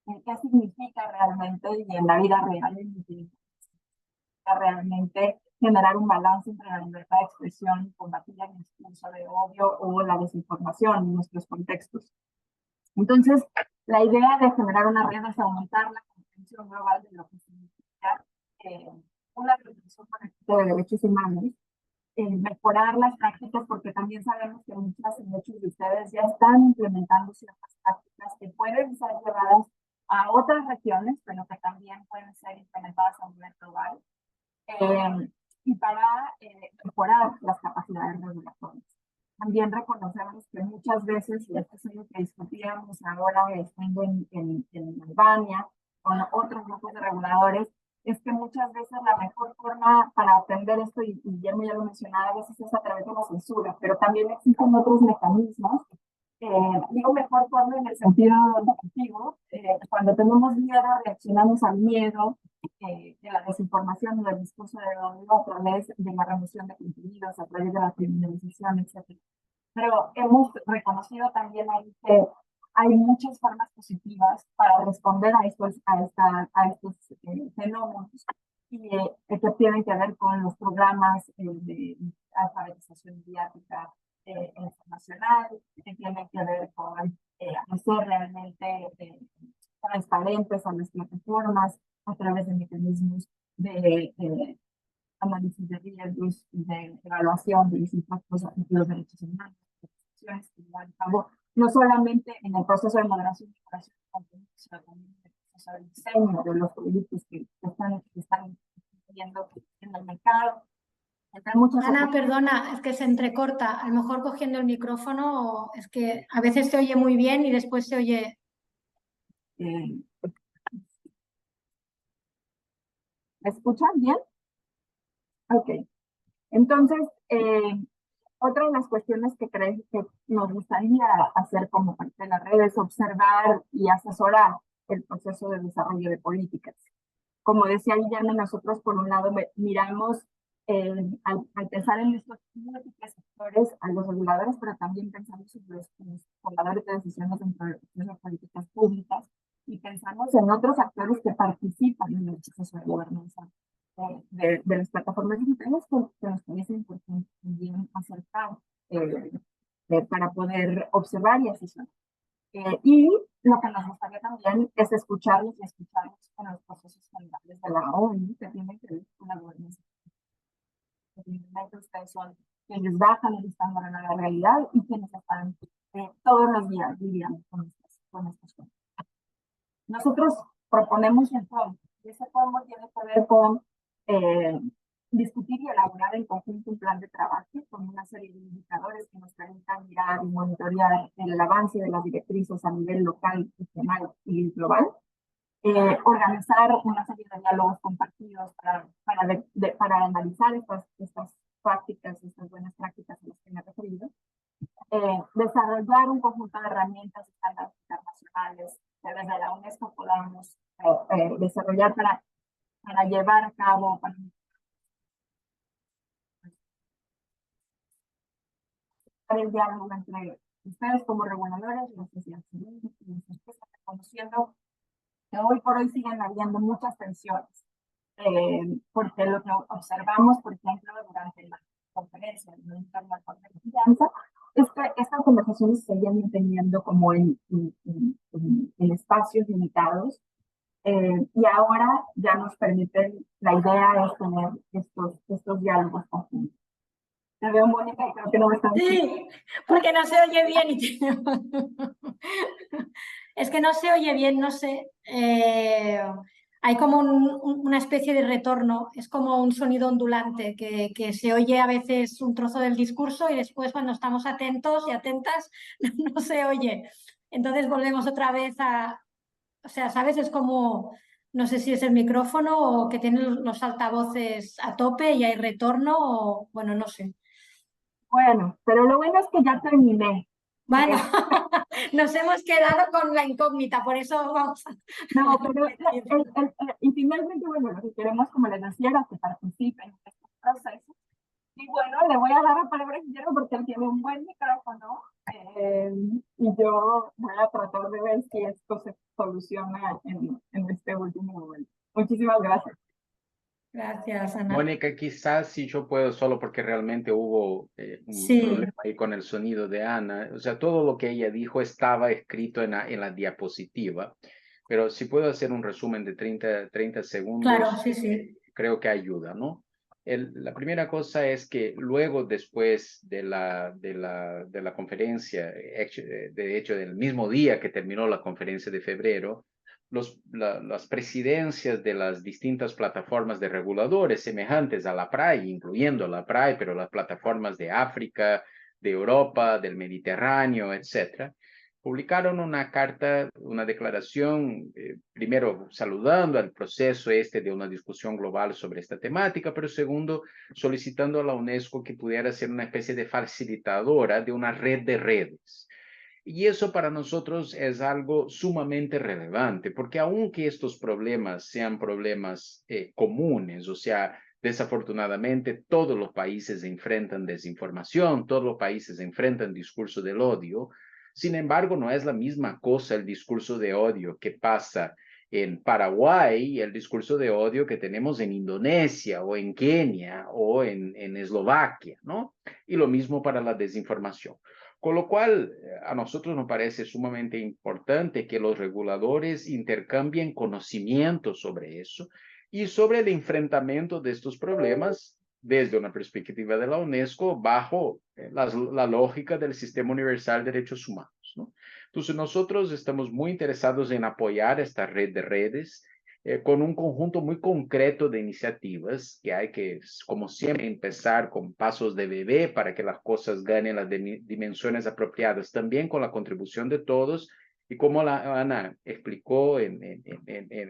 ¿Qué significa realmente y en la vida real realmente generar un balance entre la libertad de expresión y combatir el discurso de odio o la desinformación en nuestros contextos? Entonces, la idea de generar una red es aumentar la comprensión global de lo que significa una reflexión política de derechos humanos, mejorar las prácticas, porque también sabemos que muchos de ustedes ya están implementando ciertas prácticas que pueden ser llevadas a otras regiones, pero que también pueden ser implementadas a nivel global, y para mejorar las capacidades regulatorias. También reconocemos que muchas veces, y esto es algo que discutíamos ahora estando en Albania con otros grupos de reguladores, es que muchas veces la mejor forma para atender esto, y Guillermo ya lo mencionaba, a veces es a través de la censura, pero también existen otros mecanismos. Digo mejor forma en el sentido negativo, cuando tenemos miedo, reaccionamos al miedo de la desinformación y del discurso de odio a través de la remoción de contenidos, a través de la criminalización, etc. Pero hemos reconocido también ahí que hay muchas formas positivas para responder a estos fenómenos y que tienen que ver con los programas de alfabetización mediática internacional, que tienen que ver con hacer realmente transparentes a las plataformas, a través de mecanismos de análisis de riesgos y de evaluación de los impactos de los derechos humanos, decisiones que llevan a cabo, no solamente en el proceso de moderación y curación de contenidos, sino también en el proceso de diseño de los productos que están viendo en el mercado. Ana, perdona, es que se entrecorta. A lo mejor cogiendo el micrófono, es que a veces se oye muy bien y después se oye. ¿Me escuchan bien? Ok. Entonces, otra de las cuestiones que creo que nos gustaría hacer como parte de la red es observar y asesorar el proceso de desarrollo de políticas. Como decía Guillermo, nosotros por un lado miramos al pensar en estos múltiples sectores, a los reguladores, pero también pensamos en los tomadores de decisiones dentro de las políticas públicas y pensamos en otros actores que participan en el proceso de gobernanza de las plataformas digitales que nos parece importante también acercar para poder observar y asesorar. Y lo que nos gustaría también es escucharlos y escucharlos con los procesos generales de la ONU que tienen que ver con la gobernanza. Ustedes son quienes bajan el estándar a la realidad y quienes están todos los días lidiando con estos temas. Nosotros proponemos un fondo, y ese fondo tiene que ver con discutir y elaborar en conjunto un plan de trabajo con una serie de indicadores que nos permitan mirar y monitorear el avance de las directrices a nivel local, regional y global. Organizar una serie de diálogos compartidos para analizar estas prácticas, estas buenas prácticas a las que me he referido. Desarrollar un conjunto de herramientas y estándares internacionales que desde la UNESCO podamos desarrollar para llevar a cabo, para el diálogo entre ustedes como reguladores y la sociedad civil, y reconociendo que hoy por hoy siguen habiendo muchas tensiones, porque lo que observamos, por ejemplo, durante la conferencia de Internet por la Confianza, es que estas conversaciones se seguían manteniendo como en espacios limitados, y ahora ya nos permiten, la idea es tener estos diálogos conjuntos. Te veo, Mónica, y creo que no me están... Sí, porque no se oye bien. Es que no se oye bien, no sé. Hay como una especie de retorno, es como un sonido ondulante que se oye a veces un trozo del discurso y después cuando estamos atentos y atentas no se oye. Entonces volvemos otra vez o sea, ¿sabes? Es como, no sé si es el micrófono o que tiene los altavoces a tope y hay retorno o, bueno, no sé. Bueno, pero lo bueno es que ya terminé. Bueno, nos hemos quedado con la incógnita, por eso vamos a... No, pero y finalmente, bueno, lo que queremos, como les decía, era que participen en estos procesos. Y bueno, le voy a dar la palabra a Guillermo porque él tiene un buen micrófono, y yo voy a tratar de ver si esto se soluciona en este último momento. Muchísimas gracias. Gracias, Ana. Mónica, quizás si yo puedo, solo porque realmente hubo un problema ahí con el sonido de Ana. O sea, todo lo que ella dijo estaba escrito en la diapositiva, pero si puedo hacer un resumen de 30 segundos, claro, sí. Creo que ayuda, ¿no? La primera cosa es que luego, después de la conferencia, de hecho, del mismo día que terminó la conferencia de febrero, las presidencias de las distintas plataformas de reguladores semejantes a la PRAI, incluyendo la PRAI, pero las plataformas de África, de Europa, del Mediterráneo, etcétera, publicaron una carta, una declaración, primero saludando al proceso de una discusión global sobre esta temática, pero segundo, solicitando a la UNESCO que pudiera ser una especie de facilitadora de una red de redes. Y eso para nosotros es algo sumamente relevante, porque aunque estos problemas sean problemas comunes, o sea, desafortunadamente todos los países enfrentan desinformación, todos los países enfrentan discurso del odio, sin embargo, no es la misma cosa el discurso de odio que pasa en Paraguay y el discurso de odio que tenemos en Indonesia o en Kenia o en Eslovaquia, ¿no? Y lo mismo para la desinformación. Con lo cual, a nosotros nos parece sumamente importante que los reguladores intercambien conocimiento sobre eso y sobre el enfrentamiento de estos problemas desde una perspectiva de la UNESCO bajo la lógica del Sistema Universal de Derechos Humanos, ¿no? Entonces, nosotros estamos muy interesados en apoyar esta red de redes con un conjunto muy concreto de iniciativas que hay que, como siempre, empezar con pasos de bebé para que las cosas ganen las dimensiones apropiadas, también con la contribución de todos. Y como la Ana explicó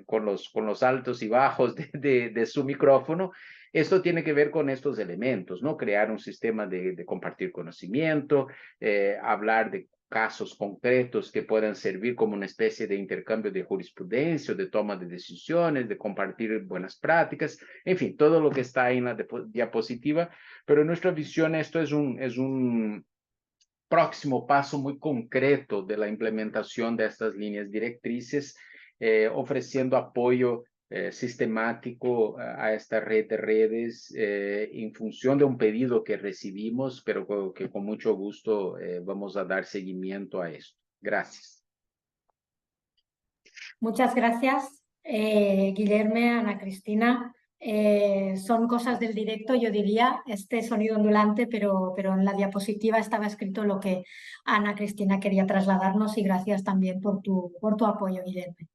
con los altos y bajos de su micrófono, esto tiene que ver con estos elementos, ¿no? Crear un sistema de compartir conocimiento, hablar de casos concretos que puedan servir como una especie de intercambio de jurisprudencia, de toma de decisiones, de compartir buenas prácticas, en fin, todo lo que está ahí en la diapositiva, pero en nuestra visión esto es un próximo paso muy concreto de la implementación de estas líneas directrices, ofreciendo apoyo sistemático a esta red de redes en función de un pedido que recibimos, pero que con mucho gusto vamos a dar seguimiento a esto. Gracias. Muchas gracias, Guillerme, Ana Cristina. Son cosas del directo, yo diría, este sonido ondulante, pero en la diapositiva estaba escrito lo que Ana Cristina quería trasladarnos y gracias también por tu apoyo, Guillerme.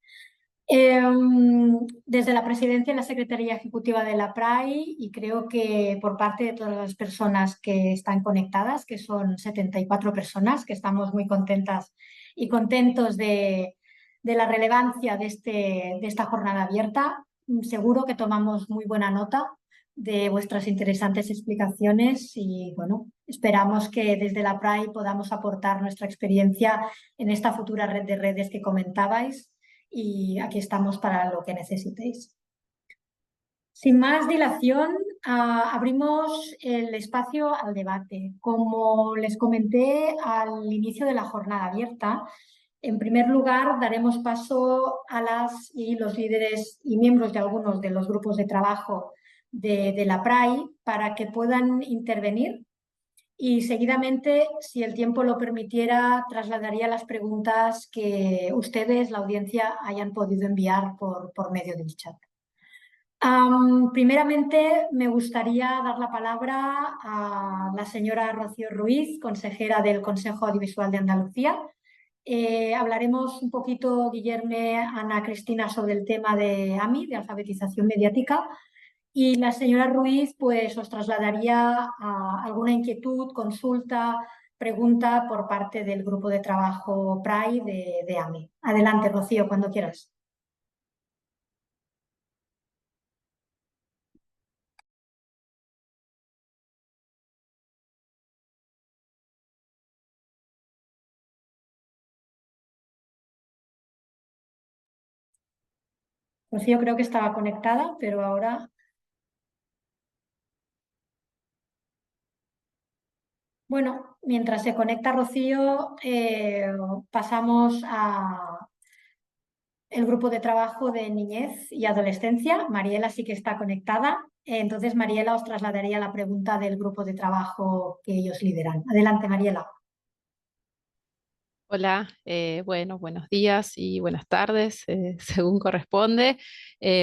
Desde la presidencia y la Secretaría Ejecutiva de la PRAI y creo que por parte de todas las personas que están conectadas, que son 74 personas, que estamos muy contentas y contentos de la relevancia de esta jornada abierta, seguro que tomamos muy buena nota de vuestras interesantes explicaciones y bueno, esperamos que desde la PRAI podamos aportar nuestra experiencia en esta futura red de redes que comentabais. Y aquí estamos para lo que necesitéis. Sin más dilación, abrimos el espacio al debate. Como les comenté al inicio de la jornada abierta, en primer lugar daremos paso a las y los líderes y miembros de algunos de los grupos de trabajo de la PRAI para que puedan intervenir. Y seguidamente, si el tiempo lo permitiera, trasladaría las preguntas que ustedes, la audiencia, hayan podido enviar por medio del chat. Primeramente, me gustaría dar la palabra a la señora Rocío Ruiz, consejera del Consejo Audiovisual de Andalucía. Hablaremos un poquito, Guillerme, Ana Cristina, sobre el tema de AMI, de alfabetización mediática. Y la señora Ruiz pues os trasladaría alguna inquietud, consulta, pregunta por parte del grupo de trabajo PRAI de AMI. Adelante, Rocío, cuando quieras. Rocío creo que estaba conectada, pero ahora... Bueno, mientras se conecta Rocío, pasamos a el grupo de trabajo de niñez y adolescencia. Mariela sí que está conectada. Entonces, Mariela os trasladaría la pregunta del grupo de trabajo que ellos lideran. Adelante, Mariela. Hola, bueno, buenos días y buenas tardes, según corresponde.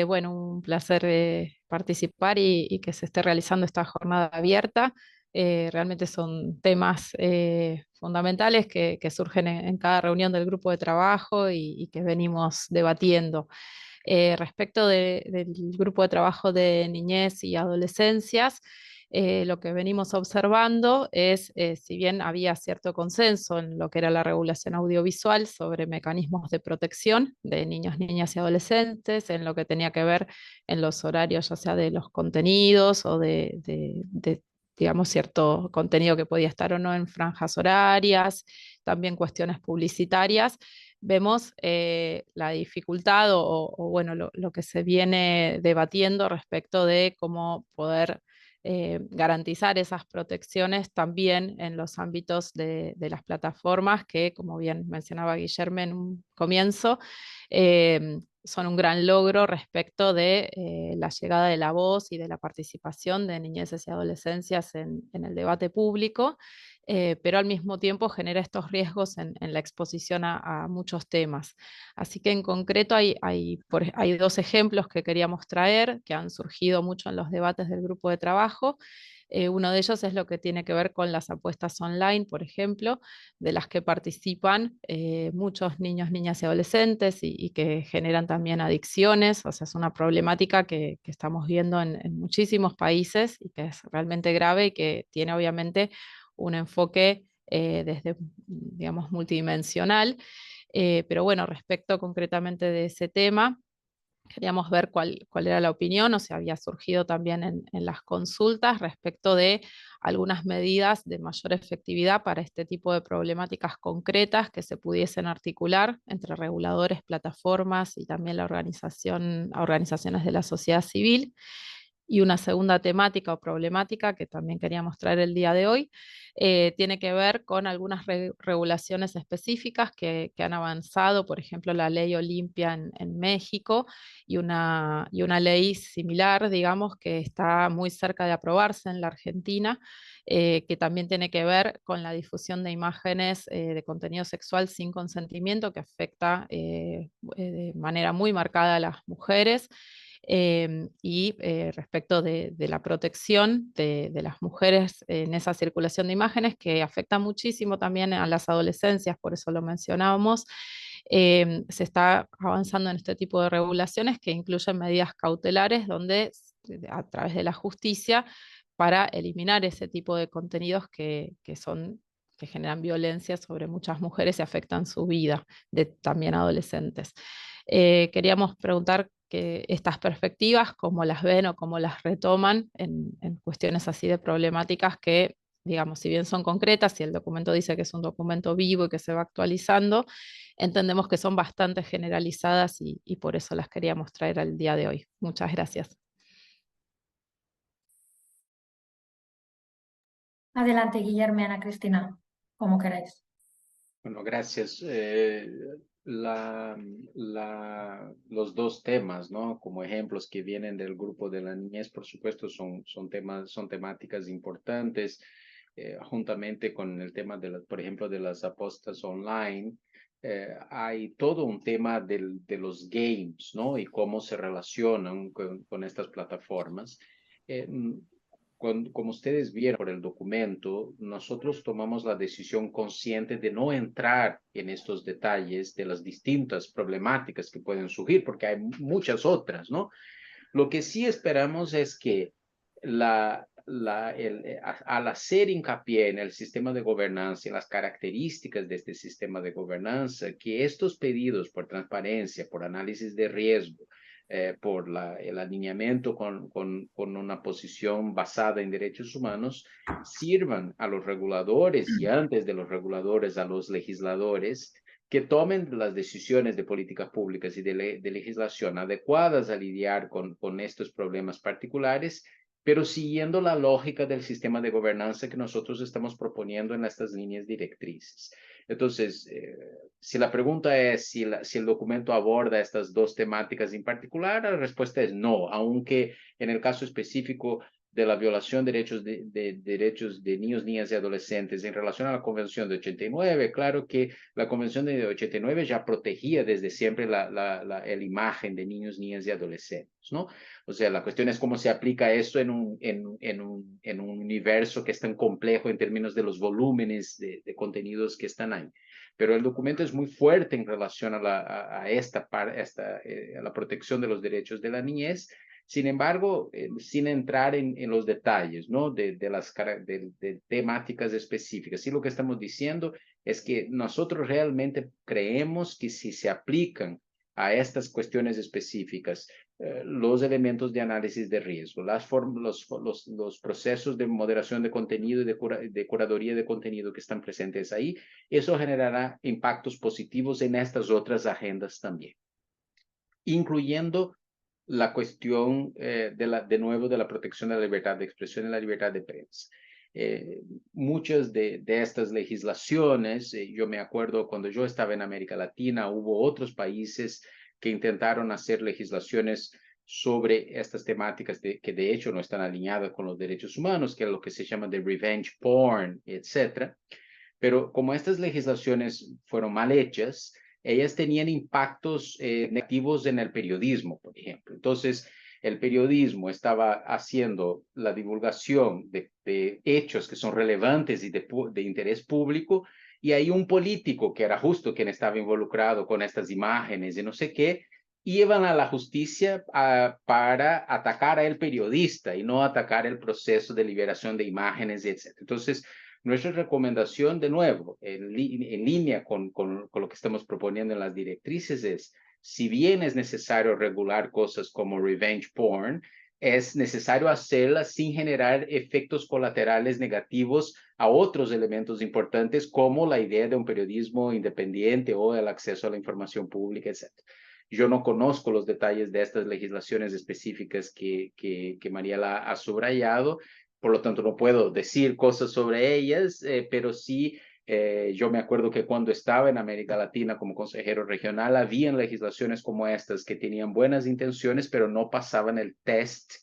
Bueno, un placer participar y que se esté realizando esta jornada abierta. Realmente son temas fundamentales que surgen en cada reunión del grupo de trabajo y que venimos debatiendo. Respecto del grupo de trabajo de niñez y adolescencias, lo que venimos observando es, si bien había cierto consenso en lo que era la regulación audiovisual sobre mecanismos de protección de niños, niñas y adolescentes, en lo que tenía que ver en los horarios, ya sea de los contenidos o digamos, cierto contenido que podía estar o no en franjas horarias, también cuestiones publicitarias, vemos la dificultad bueno, lo que se viene debatiendo respecto de cómo poder garantizar esas protecciones también en los ámbitos de las plataformas que, como bien mencionaba Guillermo en un comienzo, son un gran logro respecto de la llegada de la voz y de la participación de niñeces y adolescencias en el debate público. pero al mismo tiempo genera estos riesgos en la exposición a muchos temas. Así que en concreto hay 2 ejemplos que queríamos traer, que han surgido mucho en los debates del grupo de trabajo. Uno de ellos es lo que tiene que ver con las apuestas online, por ejemplo, de las que participan muchos niños, niñas y adolescentes y que generan también adicciones. O sea, es una problemática que estamos viendo en muchísimos países y que es realmente grave y que tiene obviamente un enfoque desde, digamos, multidimensional. Pero bueno, respecto concretamente de ese tema, queríamos ver cuál era la opinión o si había surgido también en las consultas respecto de algunas medidas de mayor efectividad para este tipo de problemáticas concretas que se pudiesen articular entre reguladores, plataformas y también organizaciones de la sociedad civil. Y una segunda temática o problemática que también queríamos traer el día de hoy tiene que ver con algunas regulaciones específicas que han avanzado, por ejemplo, la ley Olimpia en México y una ley similar, digamos, que está muy cerca de aprobarse en la Argentina, que también tiene que ver con la difusión de imágenes de contenido sexual sin consentimiento que afecta de manera muy marcada a las mujeres. Respecto de la protección de las mujeres en esa circulación de imágenes que afecta muchísimo también a las adolescencias, por eso lo mencionábamos. Se está avanzando en este tipo de regulaciones que incluyen medidas cautelares donde a través de la justicia para eliminar ese tipo de contenidos que generan violencia sobre muchas mujeres y afectan su vida de también adolescentes. Queríamos preguntar que estas perspectivas, cómo las ven o cómo las retoman en cuestiones así de problemáticas que, digamos, si bien son concretas y el documento dice que es un documento vivo y que se va actualizando, entendemos que son bastante generalizadas y por eso las queríamos traer al día de hoy. Muchas gracias. Adelante, Guillermo y Ana Cristina, como queráis. Bueno, gracias. Los 2 temas, ¿no? Como ejemplos que vienen del grupo de la niñez, por supuesto, son temáticas importantes, juntamente con el tema por ejemplo, de las apuestas online. Hay todo un tema de los games, ¿no? Y cómo se relacionan con estas plataformas. Como ustedes vieron por el documento, nosotros tomamos la decisión consciente de no entrar en estos detalles de las distintas problemáticas que pueden surgir, porque hay muchas otras, ¿no? Lo que sí esperamos es que al hacer hincapié en el sistema de gobernanza y las características de este sistema de gobernanza, que estos pedidos por transparencia, por análisis de riesgo, por el alineamiento con una posición basada en derechos humanos, sirvan a los reguladores y antes de los reguladores a los legisladores que tomen las decisiones de políticas públicas y de legislación adecuadas a lidiar con estos problemas particulares, pero siguiendo la lógica del sistema de gobernanza que nosotros estamos proponiendo en estas líneas directrices. Entonces, si la pregunta es si el documento aborda estas 2 temáticas en particular, la respuesta es no, aunque en el caso específico de la violación de derechos de niños, niñas y adolescentes en relación a la Convención de 89, claro que la Convención de 89 ya protegía desde siempre la imagen de niños, niñas y adolescentes, ¿no? O sea, la cuestión es cómo se aplica esto en un universo que es tan complejo en términos de los volúmenes de contenidos que están ahí. Pero el documento es muy fuerte en relación a la protección de los derechos de la niñez. Sin embargo, sin entrar en los detalles, ¿no? de temáticas específicas. Y lo que estamos diciendo es que nosotros realmente creemos que si se aplican a estas cuestiones específicas los elementos de análisis de riesgo, los procesos de moderación de contenido y de curaduría de contenido que están presentes ahí, eso generará impactos positivos en estas otras agendas también, incluyendo la cuestión de nuevo de la protección de la libertad de expresión y la libertad de prensa. Muchas de estas legislaciones, yo me acuerdo cuando yo estaba en América Latina, hubo otros países que intentaron hacer legislaciones sobre estas temáticas que de hecho no están alineadas con los derechos humanos, que es lo que se llama de revenge porn, etc. Pero como estas legislaciones fueron mal hechas, ellas tenían impactos negativos en el periodismo, por ejemplo. Entonces, el periodismo estaba haciendo la divulgación de hechos que son relevantes y de interés público, y hay un político que era justo quien estaba involucrado con estas imágenes y no sé qué, iban a la justicia para atacar al periodista y no atacar el proceso de liberación de imágenes, etc. Entonces, nuestra recomendación, de nuevo, en línea con lo que estamos proponiendo en las directrices es, si bien es necesario regular cosas como revenge porn, es necesario hacerlas sin generar efectos colaterales negativos a otros elementos importantes como la idea de un periodismo independiente o el acceso a la información pública, etc. Yo no conozco los detalles de estas legislaciones específicas que Mariela ha subrayado, por lo tanto no puedo decir cosas sobre ellas, pero sí yo me acuerdo que cuando estaba en América Latina como consejero regional, habían legislaciones como estas que tenían buenas intenciones, pero no pasaban el test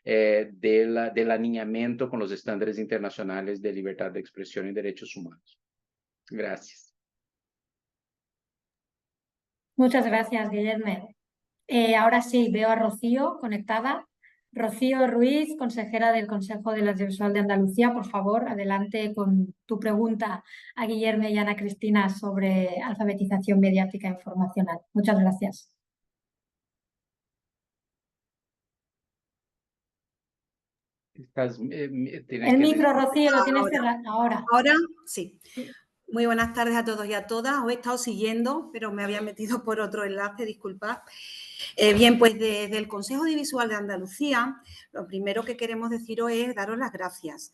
del alineamiento con los estándares internacionales de libertad de expresión y derechos humanos. Gracias. Muchas gracias, Guillermo. Ahora sí, veo a Rocío conectada. Rocío Ruiz, consejera del Consejo del Audiovisual de Andalucía, por favor, adelante con tu pregunta a Guillermo y Ana Cristina sobre alfabetización mediática informacional. Muchas gracias. El micro, Rocío, lo tienes cerrado ahora. Ahora sí. Muy buenas tardes a todos y a todas. Os he estado siguiendo, pero me había metido por otro enlace, disculpad. Bien, pues desde el Consejo Audiovisual de Andalucía, lo primero que queremos deciros es daros las gracias,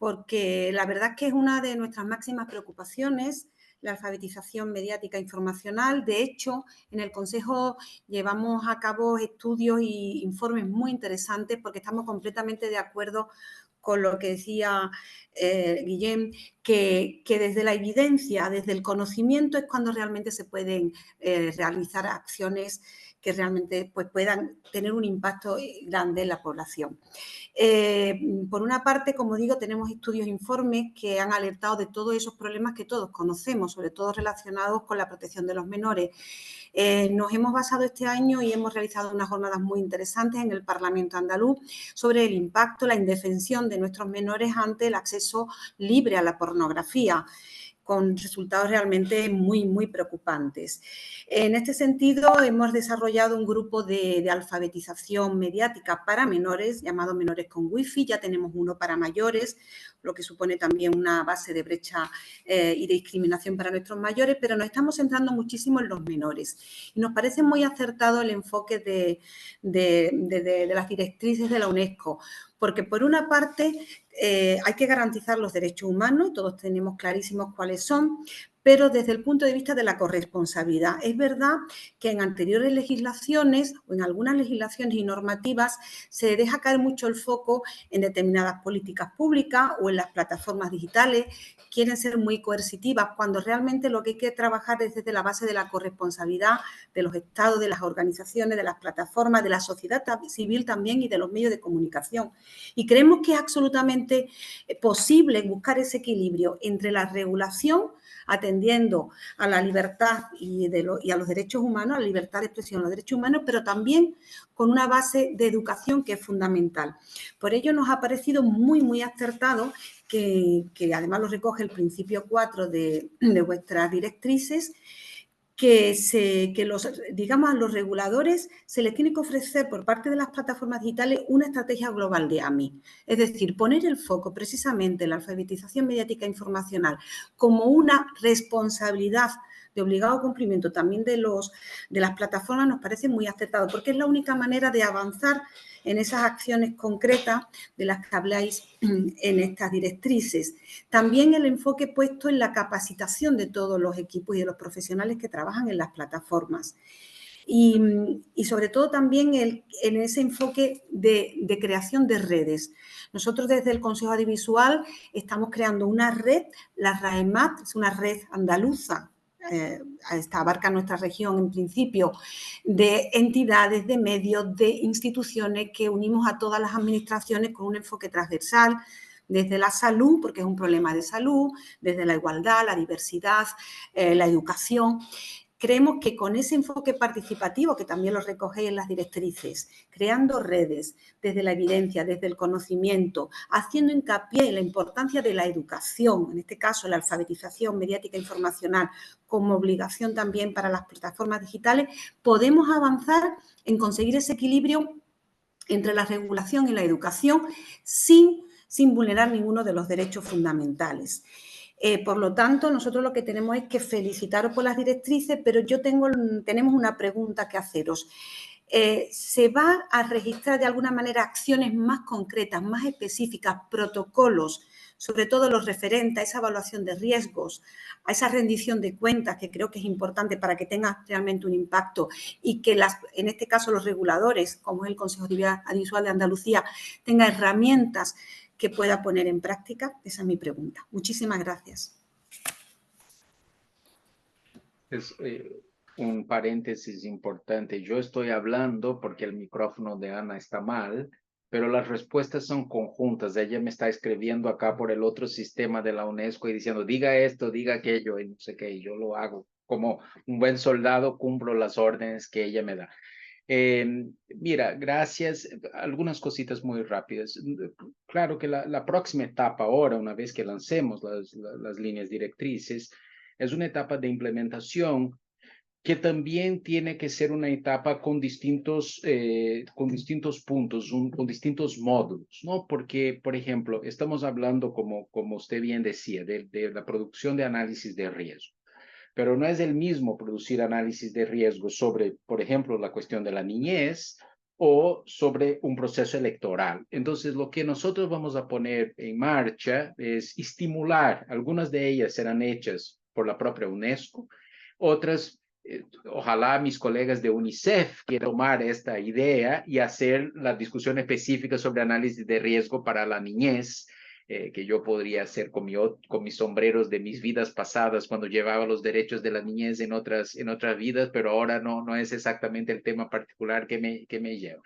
porque la verdad es que es una de nuestras máximas preocupaciones, la alfabetización mediática informacional. De hecho, en el Consejo llevamos a cabo estudios y informes muy interesantes porque estamos completamente de acuerdo con lo que decía Guillem, que desde la evidencia, desde el conocimiento es cuando realmente se pueden realizar acciones que realmente pues, puedan tener un impacto grande en la población. Por una parte, como digo, tenemos estudios e informes que han alertado de todos esos problemas que todos conocemos, sobre todo relacionados con la protección de los menores. Nos hemos basado este año y hemos realizado unas jornadas muy interesantes en el Parlamento andaluz sobre el impacto, la indefensión de nuestros menores ante el acceso libre a la pornografía, con resultados realmente muy, muy preocupantes. En este sentido, hemos desarrollado un grupo de alfabetización mediática para menores, llamado Menores con Wi-Fi. Ya tenemos uno para mayores, lo que supone también una base de brecha y de discriminación para nuestros mayores, pero nos estamos centrando muchísimo en los menores. Y nos parece muy acertado el enfoque de las directrices de la UNESCO, porque por una parte hay que garantizar los derechos humanos, todos tenemos clarísimos cuáles son, pero desde el punto de vista de la corresponsabilidad. Es verdad que en anteriores legislaciones o en algunas legislaciones y normativas se deja caer mucho el foco en determinadas políticas públicas o en las plataformas digitales, quieren ser muy coercitivas, cuando realmente lo que hay que trabajar es desde la base de la corresponsabilidad de los estados, de las organizaciones, de las plataformas, de la sociedad civil también y de los medios de comunicación. Y creemos que es absolutamente posible buscar ese equilibrio entre la regulación, atendiendo a la libertad y a los derechos humanos, a la libertad de expresión, a los derechos humanos, pero también con una base de educación que es fundamental. Por ello nos ha parecido muy, muy acertado que además lo recoge el principio 4 de vuestras directrices, digamos, a los reguladores se les tiene que ofrecer por parte de las plataformas digitales una estrategia global de AMI. Es decir, poner el foco precisamente en la alfabetización mediática informacional como una responsabilidad de obligado cumplimiento también de las plataformas nos parece muy acertado, porque es la única manera de avanzar en esas acciones concretas de las que habláis en estas directrices. También el enfoque puesto en la capacitación de todos los equipos y de los profesionales que trabajan en las plataformas. Y sobre todo también en ese enfoque de creación de redes. Nosotros desde el Consejo Audiovisual estamos creando una red, la RAEMAT, es una red andaluza abarca nuestra región en principio, de entidades, de medios, de instituciones que unimos a todas las administraciones con un enfoque transversal, desde la salud, porque es un problema de salud, desde la igualdad, la diversidad, la educación. Creemos que con ese enfoque participativo, que también lo recogéis en las directrices, creando redes desde la evidencia, desde el conocimiento, haciendo hincapié en la importancia de la educación, en este caso la alfabetización mediática e informacional, como obligación también para las plataformas digitales, podemos avanzar en conseguir ese equilibrio entre la regulación y la educación sin vulnerar ninguno de los derechos fundamentales. Por lo tanto, nosotros lo que tenemos es que felicitaros por las directrices, pero tenemos una pregunta que haceros. ¿Se va a registrar de alguna manera acciones más concretas, más específicas, protocolos, sobre todo los referentes a esa evaluación de riesgos, a esa rendición de cuentas, que creo que es importante para que tenga realmente un impacto y que en este caso los reguladores, como es el Consejo Audiovisual de Andalucía, tengan herramientas que pueda poner en práctica? Esa es mi pregunta. Muchísimas gracias. Es un paréntesis importante. Yo estoy hablando porque el micrófono de Ana está mal, pero las respuestas son conjuntas. Ella me está escribiendo acá por el otro sistema de la UNESCO y diciendo, diga esto, diga aquello, y no sé qué, y yo lo hago. Como un buen soldado, cumplo las órdenes que ella me da. Mira, gracias. Algunas cositas muy rápidas. Claro que la próxima etapa ahora, una vez que lancemos las líneas directrices, es una etapa de implementación que también tiene que ser una etapa con distintos puntos, con distintos módulos, ¿no? Porque, por ejemplo, estamos hablando, como usted bien decía, de la producción de análisis de riesgo. Pero no es el mismo producir análisis de riesgo sobre, por ejemplo, la cuestión de la niñez o sobre un proceso electoral. Entonces, lo que nosotros vamos a poner en marcha es estimular. Algunas de ellas serán hechas por la propia UNESCO, otras, ojalá mis colegas de UNICEF quieran tomar esta idea y hacer la discusión específica sobre análisis de riesgo para la niñez, que yo podría hacer con mis sombreros de mis vidas pasadas cuando llevaba los derechos de la niñez en otras vidas, pero ahora no es exactamente el tema particular que me lleva.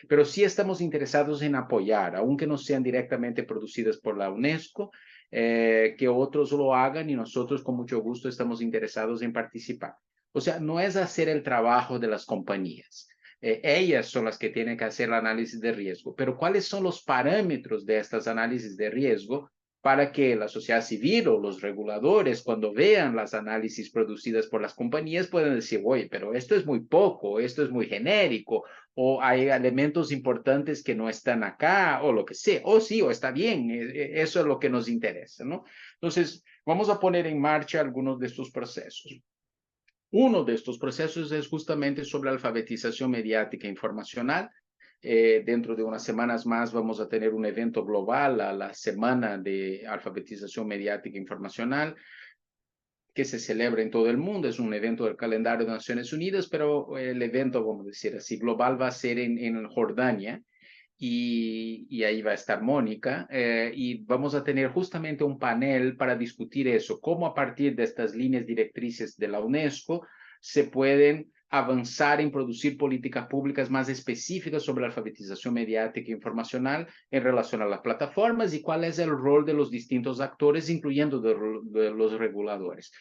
Pero sí estamos interesados en apoyar, aunque no sean directamente producidas por la UNESCO, que otros lo hagan y nosotros con mucho gusto estamos interesados en participar. O sea, no es hacer el trabajo de las compañías. Ellas son las que tienen que hacer el análisis de riesgo. Pero ¿cuáles son los parámetros de estas análisis de riesgo para que la sociedad civil o los reguladores, cuando vean las análisis producidas por las compañías, puedan decir, oye, pero esto es muy poco, esto es muy genérico, o hay elementos importantes que no están acá, o lo que sea, o sí, o está bien, eso es lo que nos interesa, ¿no? Entonces, vamos a poner en marcha algunos de estos procesos. Uno de estos procesos es justamente sobre alfabetización mediática e informacional. Dentro de unas semanas más vamos a tener un evento global, a la Semana de Alfabetización Mediática e Informacional, que se celebra en todo el mundo. Es un evento del calendario de Naciones Unidas, pero el evento, vamos a decir así, global va a ser en Jordania. Y ahí va a estar Mónica, y vamos a tener justamente un panel para discutir eso, cómo a partir de estas líneas directrices de la UNESCO se pueden avanzar en producir políticas públicas más específicas sobre la alfabetización mediática e informacional en relación a las plataformas y cuál es el rol de los distintos actores, incluyendo de los reguladores.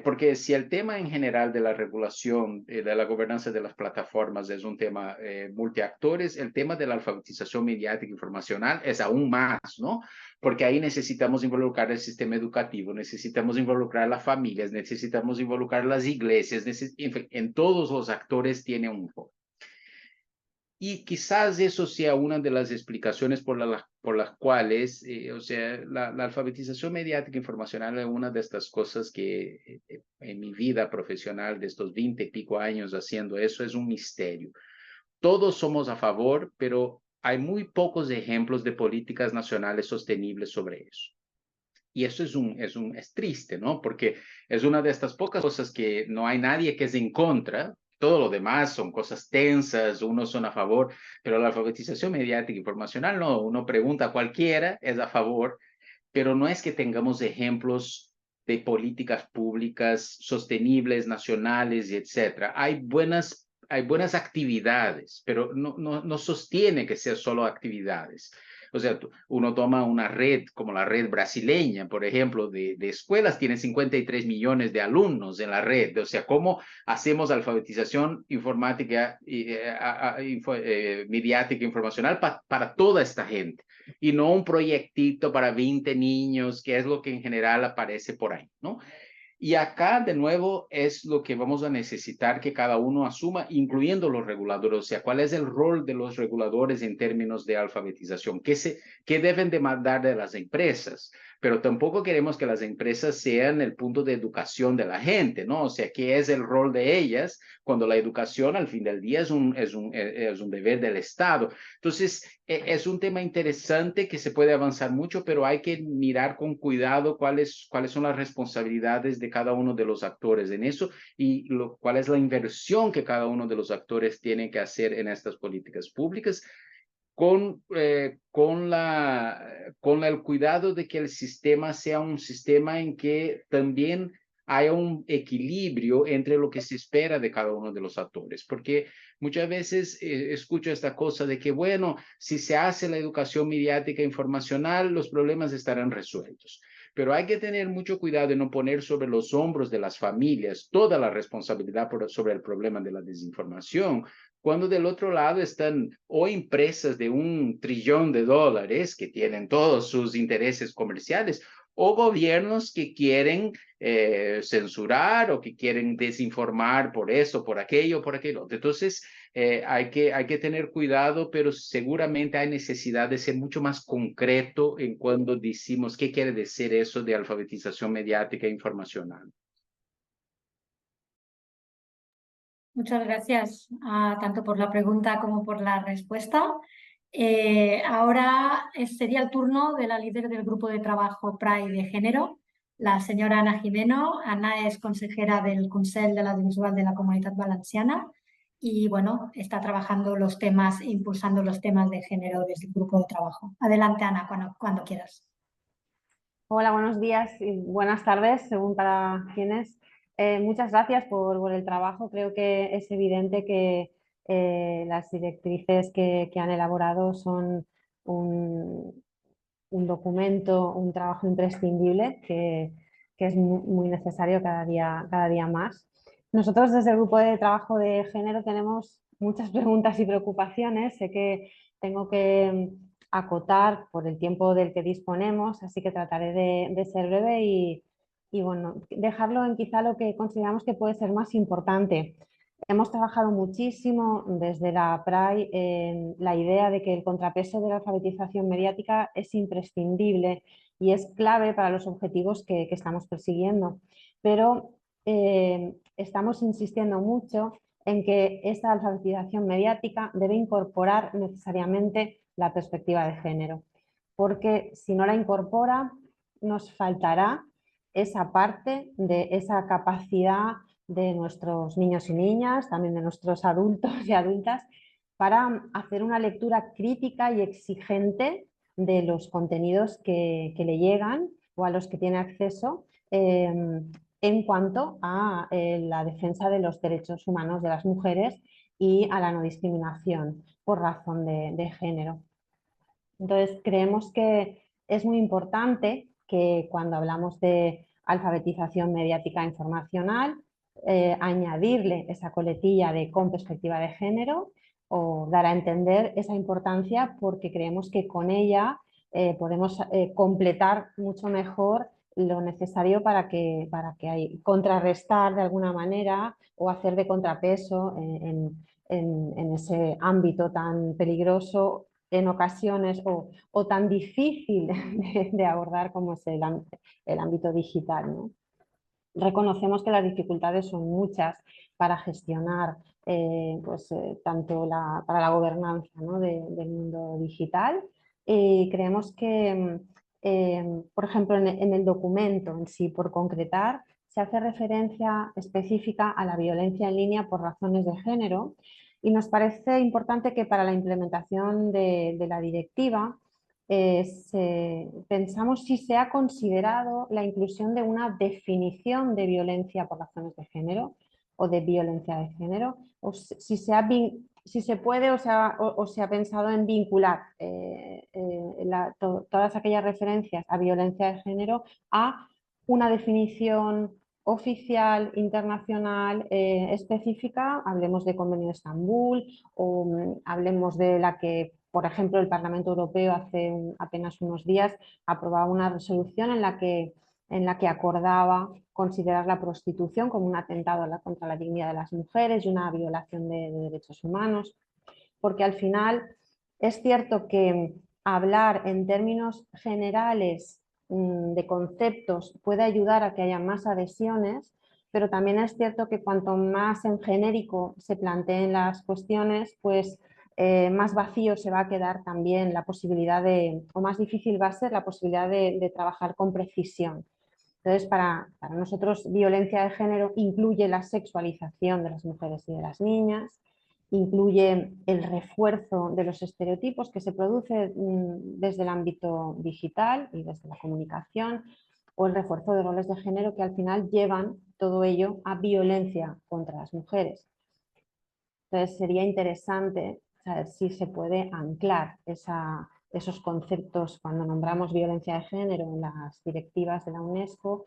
Porque si el tema en general de la regulación, de la gobernanza de las plataformas es un tema multiactores, el tema de la alfabetización mediática informacional es aún más, ¿no? Porque ahí necesitamos involucrar el sistema educativo, necesitamos involucrar a las familias, necesitamos involucrar las iglesias, en todos los actores tiene un rol. Y quizás eso sea una de las explicaciones por las cuales, o sea, la alfabetización mediática informacional es una de estas cosas que en mi vida profesional de estos 20 y pico años haciendo eso es un misterio. Todos somos a favor, pero hay muy pocos ejemplos de políticas nacionales sostenibles sobre eso. Y eso es triste, ¿no? Porque es una de estas pocas cosas que no hay nadie que es en contra. Todo lo demás son cosas tensas, unos son a favor, pero la alfabetización mediática informacional no. Uno pregunta a cualquiera, es a favor, pero no es que tengamos ejemplos de políticas públicas sostenibles, nacionales y etcétera. Hay buenas actividades, pero no sostiene que sean solo actividades. O sea, uno toma una red como la red brasileña, por ejemplo, de escuelas, tiene 53 millones de alumnos en la red. O sea, ¿cómo hacemos alfabetización informática, mediática, informacional para toda esta gente? Y no un proyectito para 20 niños, que es lo que en general aparece por ahí, ¿no? Y acá, de nuevo, es lo que vamos a necesitar que cada uno asuma, incluyendo los reguladores. O sea, ¿cuál es el rol de los reguladores en términos de alfabetización? ¿Qué deben demandar de las empresas? Pero tampoco queremos que las empresas sean el punto de educación de la gente, ¿no? O sea, ¿qué es el rol de ellas cuando la educación al fin del día es un deber del Estado? Entonces, es un tema interesante que se puede avanzar mucho, pero hay que mirar con cuidado cuáles son las responsabilidades de cada uno de los actores en eso y cuál es la inversión que cada uno de los actores tiene que hacer en estas políticas públicas con el cuidado de que el sistema sea un sistema en que también haya un equilibrio entre lo que se espera de cada uno de los actores, porque muchas veces escucho esta cosa de que, bueno, si se hace la educación mediática informacional, los problemas estarán resueltos. Pero hay que tener mucho cuidado de no poner sobre los hombros de las familias toda la responsabilidad sobre el problema de la desinformación, cuando del otro lado están o empresas de $1 trillón que tienen todos sus intereses comerciales, o gobiernos que quieren censurar o que quieren desinformar por eso, por aquello, por aquello. Entonces, hay que tener cuidado, pero seguramente hay necesidad de ser mucho más concreto en cuando decimos qué quiere decir eso de alfabetización mediática e informacional. Muchas gracias tanto por la pregunta como por la respuesta. Ahora sería el turno de la líder del grupo de trabajo PRAI de género, la señora Ana Jimeno. Ana es consejera del Consell de l'Audiovisual de la Comunitat Valenciana y bueno, está trabajando los temas, impulsando los temas de género desde el grupo de trabajo. Adelante, Ana, cuando quieras. Hola, buenos días y buenas tardes, según para quienes. Muchas gracias por el trabajo. Creo que es evidente que las directrices que han elaborado son un documento, un trabajo imprescindible que es muy necesario cada día más. Nosotros desde el grupo de trabajo de género tenemos muchas preguntas y preocupaciones. Sé que tengo que acotar por el tiempo del que disponemos, así que trataré de ser breve y bueno, dejarlo en quizá lo que consideramos que puede ser más importante. Hemos trabajado muchísimo desde la PRAI en la idea de que el contrapeso de la alfabetización mediática es imprescindible y es clave para los objetivos que estamos persiguiendo, pero estamos insistiendo mucho en que esta alfabetización mediática debe incorporar necesariamente la perspectiva de género, porque si no la incorpora nos faltará esa parte de esa capacidad de nuestros niños y niñas, también de nuestros adultos y adultas, para hacer una lectura crítica y exigente de los contenidos que le llegan o a los que tiene acceso en cuanto a la defensa de los derechos humanos de las mujeres y a la no discriminación por razón de género. Entonces, creemos que es muy importante que cuando hablamos de alfabetización mediática informacional, añadirle esa coletilla de con perspectiva de género o dar a entender esa importancia porque creemos que con ella podemos completar mucho mejor lo necesario para que contrarrestar de alguna manera o hacer de contrapeso en ese ámbito tan peligroso en ocasiones o tan difícil de abordar como es el ámbito digital, ¿no? Reconocemos que las dificultades son muchas para gestionar tanto para la gobernanza, ¿no? del mundo digital. Creemos que, por ejemplo, en el documento en sí, por concretar, se hace referencia específica a la violencia en línea por razones de género y nos parece importante que para la implementación de la directiva pensamos si se ha considerado la inclusión de una definición de violencia por razones de género o de violencia de género, o si se puede o se ha pensado en vincular todas aquellas referencias a violencia de género a una definición oficial, internacional, específica. Hablemos de Convenio de Estambul o hablemos de la que, por ejemplo, el Parlamento Europeo hace apenas unos días aprobaba una resolución en la que acordaba considerar la prostitución como un atentado contra la dignidad de las mujeres y una violación de derechos humanos, porque al final es cierto que hablar en términos generales de conceptos puede ayudar a que haya más adhesiones, pero también es cierto que cuanto más en genérico se planteen las cuestiones, pues más vacío se va a quedar también la posibilidad o más difícil va a ser la posibilidad de trabajar con precisión. Entonces, para nosotros, violencia de género incluye la sexualización de las mujeres y de las niñas, incluye el refuerzo de los estereotipos que se produce desde el ámbito digital y desde la comunicación, o el refuerzo de roles de género que al final llevan todo ello a violencia contra las mujeres. Entonces, sería interesante saber si se puede anclar esos conceptos cuando nombramos violencia de género en las directivas de la UNESCO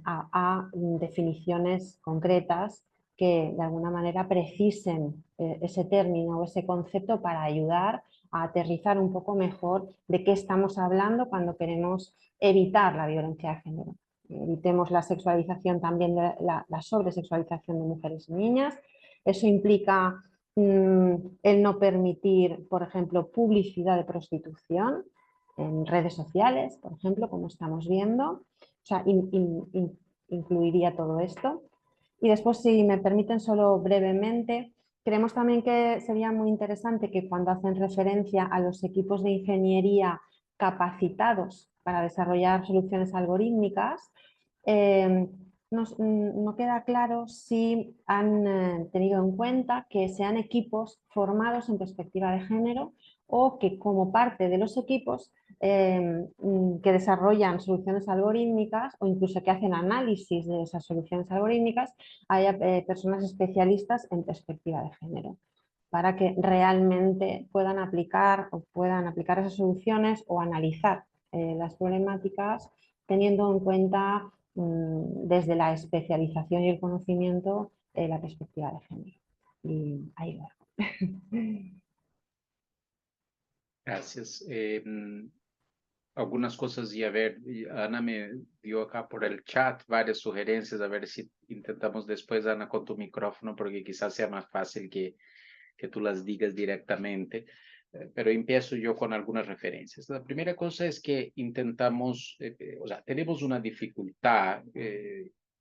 a definiciones concretas que de alguna manera precisen ese término o ese concepto para ayudar a aterrizar un poco mejor de qué estamos hablando cuando queremos evitar la violencia de género. Evitemos la sexualización también, la sobresexualización de mujeres y niñas. Eso implica el no permitir, por ejemplo, publicidad de prostitución en redes sociales, por ejemplo, como estamos viendo. O sea, incluiría todo esto. Y después, si me permiten solo brevemente, creemos también que sería muy interesante que cuando hacen referencia a los equipos de ingeniería capacitados para desarrollar soluciones algorítmicas, no queda claro si han tenido en cuenta que sean equipos formados en perspectiva de género o que como parte de los equipos que desarrollan soluciones algorítmicas o incluso que hacen análisis de esas soluciones algorítmicas haya personas especialistas en perspectiva de género, para que realmente puedan aplicar esas soluciones o analizar las problemáticas teniendo en cuenta desde la especialización y el conocimiento la perspectiva de género. Y ahí lo dejo. Gracias. Algunas cosas y a ver, Ana me dio acá por el chat varias sugerencias, a ver si intentamos después, Ana, con tu micrófono, porque quizás sea más fácil que tú las digas directamente. Pero empiezo yo con algunas referencias. La primera cosa es que intentamos, o sea, tenemos una dificultad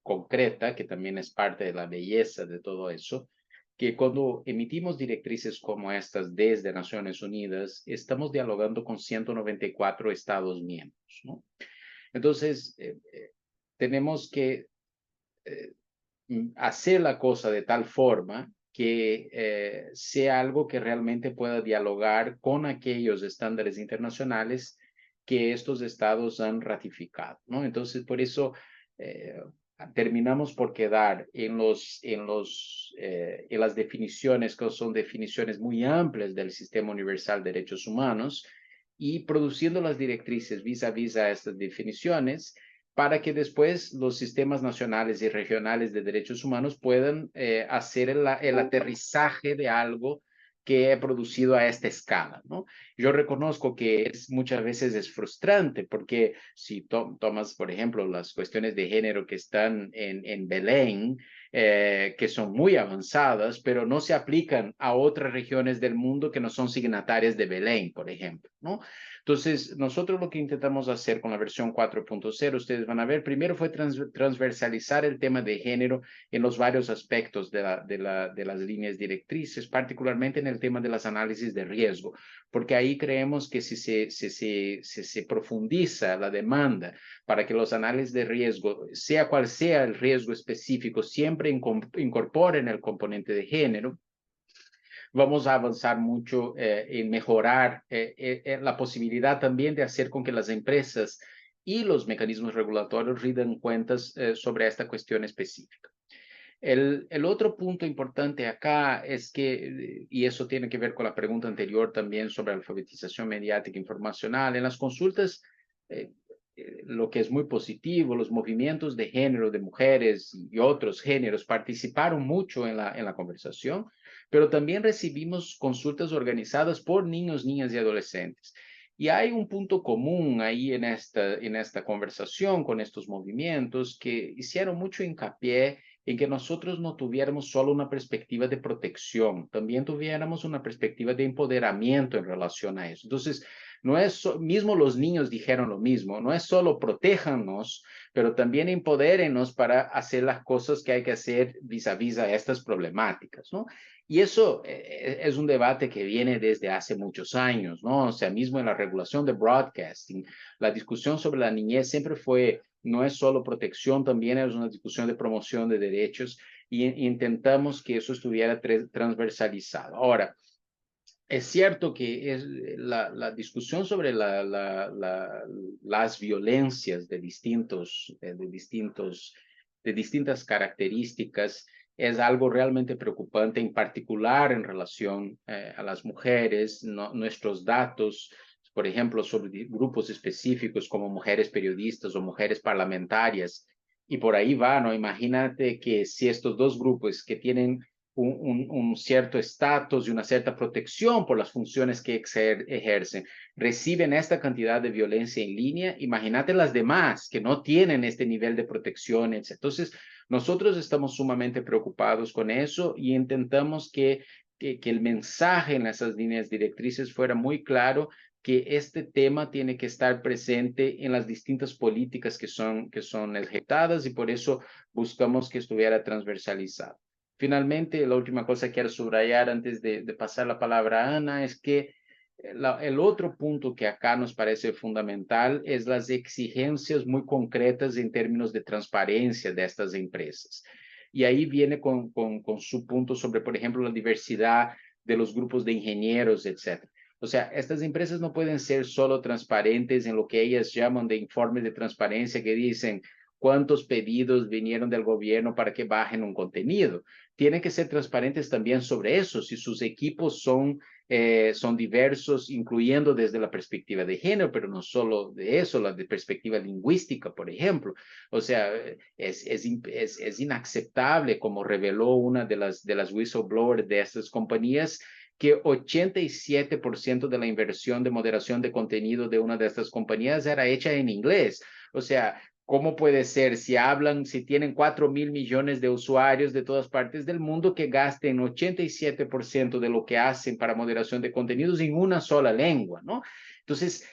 concreta, que también es parte de la belleza de todo eso, que cuando emitimos directrices como estas desde Naciones Unidas, estamos dialogando con 194 Estados miembros, ¿no? Entonces, tenemos que hacer la cosa de tal forma que sea algo que realmente pueda dialogar con aquellos estándares internacionales que estos estados han ratificado, ¿no? Entonces, por eso terminamos por quedar en las definiciones que son definiciones muy amplias del Sistema Universal de Derechos Humanos y produciendo las directrices vis a estas definiciones para que después los sistemas nacionales y regionales de derechos humanos puedan hacer el aterrizaje de algo que he producido a esta escala, ¿no? Yo reconozco que muchas veces es frustrante porque si tomas, por ejemplo, las cuestiones de género que están en Belén, que son muy avanzadas, pero no se aplican a otras regiones del mundo que no son signatarias de Belén, por ejemplo, ¿no? Entonces, nosotros lo que intentamos hacer con la versión 4.0, ustedes van a ver, primero fue transversalizar el tema de género en los varios aspectos de las líneas directrices, particularmente en el tema de las análisis de riesgo, porque ahí creemos que si se profundiza la demanda para que los análisis de riesgo, sea cual sea el riesgo específico, siempre incorporen el componente de género, vamos a avanzar mucho en mejorar la posibilidad también de hacer con que las empresas y los mecanismos regulatorios rindan cuentas sobre esta cuestión específica. El otro punto importante acá es que, y eso tiene que ver con la pregunta anterior también sobre alfabetización mediática informacional, en las consultas, lo que es muy positivo, los movimientos de género de mujeres y otros géneros participaron mucho en la conversación, pero también recibimos consultas organizadas por niños, niñas y adolescentes. Y hay un punto común ahí en esta conversación con estos movimientos que hicieron mucho hincapié en que nosotros no tuviéramos solo una perspectiva de protección, también tuviéramos una perspectiva de empoderamiento en relación a eso. Entonces, no es, mismo los niños dijeron lo mismo, no es solo protéjanos, pero también empodérenos para hacer las cosas que hay que hacer vis a vis a estas problemáticas, ¿no? Y eso es un debate que viene desde hace muchos años, ¿no? O sea, mismo en la regulación de broadcasting, la discusión sobre la niñez siempre fue, no es solo protección, también es una discusión de promoción de derechos y intentamos que eso estuviera transversalizado. Ahora, es cierto que es la discusión sobre las violencias de distintas características es algo realmente preocupante, en particular en relación a las mujeres. Nuestros datos, por ejemplo, sobre grupos específicos como mujeres periodistas o mujeres parlamentarias, y por ahí va, ¿no? Imagínate que si estos dos grupos que tienen un cierto estatus y una cierta protección por las funciones que ejercen, reciben esta cantidad de violencia en línea, imagínate las demás que no tienen este nivel de protección, etc. Entonces, nosotros estamos sumamente preocupados con eso y intentamos que el mensaje en esas líneas directrices fuera muy claro, que este tema tiene que estar presente en las distintas políticas que son ejecutadas, y por eso buscamos que estuviera transversalizado. Finalmente, la última cosa que quiero subrayar antes de pasar la palabra a Ana es que el otro punto que acá nos parece fundamental es las exigencias muy concretas en términos de transparencia de estas empresas. Y ahí viene con su punto sobre, por ejemplo, la diversidad de los grupos de ingenieros, etc. O sea, estas empresas no pueden ser solo transparentes en lo que ellas llaman de informes de transparencia que dicen cuántos pedidos vinieron del gobierno para que bajen un contenido. Tienen que ser transparentes también sobre eso, si sus equipos son diversos, incluyendo desde la perspectiva de género, pero no solo de eso, la de perspectiva lingüística, por ejemplo. O sea, es inaceptable, como reveló una de las whistleblowers de estas compañías, que 87% de la inversión de moderación de contenido de una de estas compañías era hecha en inglés. O sea, ¿cómo puede ser si tienen 4.000 millones de usuarios de todas partes del mundo, que gasten 87% de lo que hacen para moderación de contenidos en una sola lengua, ¿no? Entonces,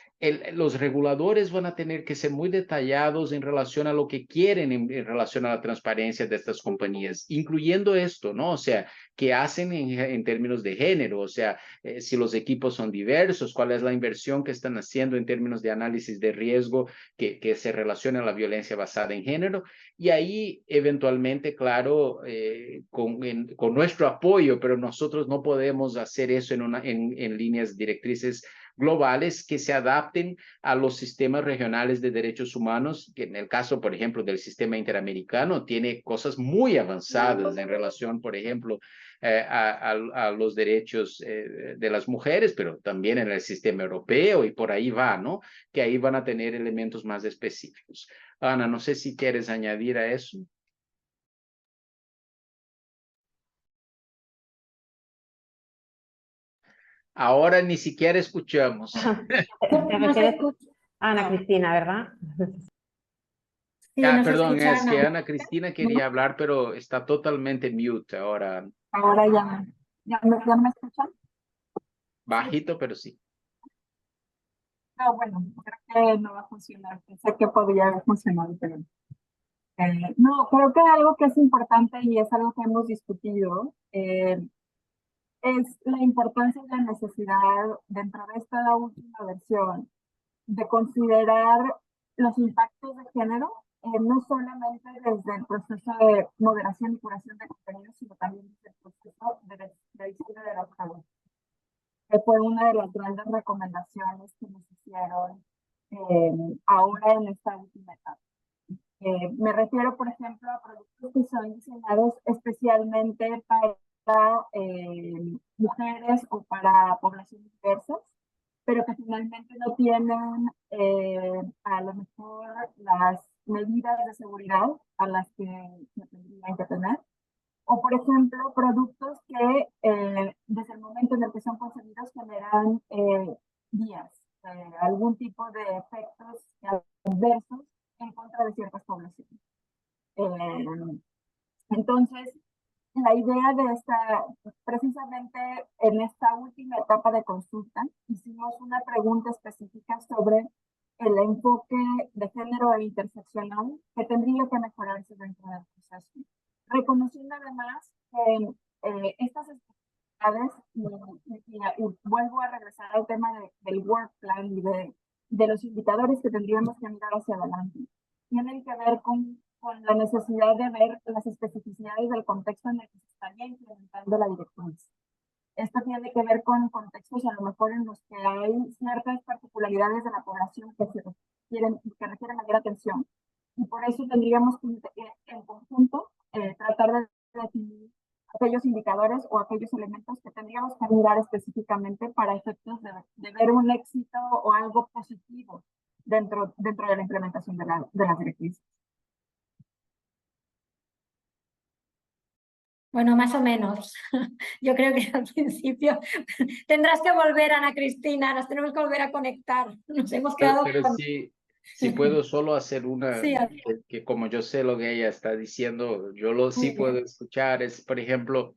los reguladores van a tener que ser muy detallados en relación a lo que quieren en relación a la transparencia de estas compañías, incluyendo esto, ¿no? O sea, ¿qué hacen en términos de género? O sea, si los equipos son diversos, ¿cuál es la inversión que están haciendo en términos de análisis de riesgo que se relaciona a la violencia basada en género? Y ahí, eventualmente, claro, con nuestro apoyo, pero nosotros no podemos hacer eso en líneas directrices globales que se adapten a los sistemas regionales de derechos humanos, que en el caso, por ejemplo, del sistema interamericano, tiene cosas muy avanzadas en relación, por ejemplo, a los derechos de las mujeres, pero también en el sistema europeo, y por ahí va, ¿no? Que ahí van a tener elementos más específicos. Ana, no sé si quieres añadir a eso. Ahora ni siquiera escuchamos. Te refieres a Ana Cristina, ¿verdad? Sí, nos Perdón, escucha es que Ana. Ana Cristina quería hablar, pero está totalmente mute ahora. Ahora ya me escuchan. Bajito, pero sí. No, bueno, creo que no va a funcionar. Pensé que podría haber funcionado, pero no, creo que algo que es importante y es algo que hemos discutido es la importancia y la necesidad dentro de esta última versión de considerar los impactos de género, no solamente desde el proceso de moderación y curación de contenidos, sino también desde el proceso de historia de la autor. fue una de las grandes recomendaciones que nos hicieron ahora en esta última etapa. Me refiero, por ejemplo, a productos que son diseñados especialmente para mujeres o para poblaciones diversas, pero que finalmente no tienen a lo mejor las medidas de seguridad a las que tendrían que tener. O, por ejemplo, productos que desde el momento en el que son concebidos generan vías, algún tipo de efectos adversos en contra de ciertas poblaciones. Entonces, la idea de precisamente en esta última etapa de consulta, hicimos una pregunta específica sobre el enfoque de género e interseccional que tendría que mejorarse dentro del proceso, reconociendo además que estas especificidades, y vuelvo a regresar al tema del work plan y de los indicadores que tendríamos que mirar hacia adelante, tienen que ver con la necesidad de ver las especificidades del contexto en el que se estaría implementando la directriz. Esto tiene que ver con contextos a lo mejor en los que hay ciertas particularidades de la población que requieren mayor atención. Y por eso tendríamos que, en conjunto, tratar de definir aquellos indicadores o aquellos elementos que tendríamos que mirar específicamente para efectos de ver un éxito o algo positivo dentro de la implementación de las directrices. Bueno, más o menos. Yo creo que al principio tendrás que volver, Ana Cristina, nos tenemos que volver a conectar. Nos hemos quedado Pero con... si puedo solo hacer una, Sí, que como yo sé lo que ella está diciendo, yo sí muy puedo bien. escuchar, es, por ejemplo,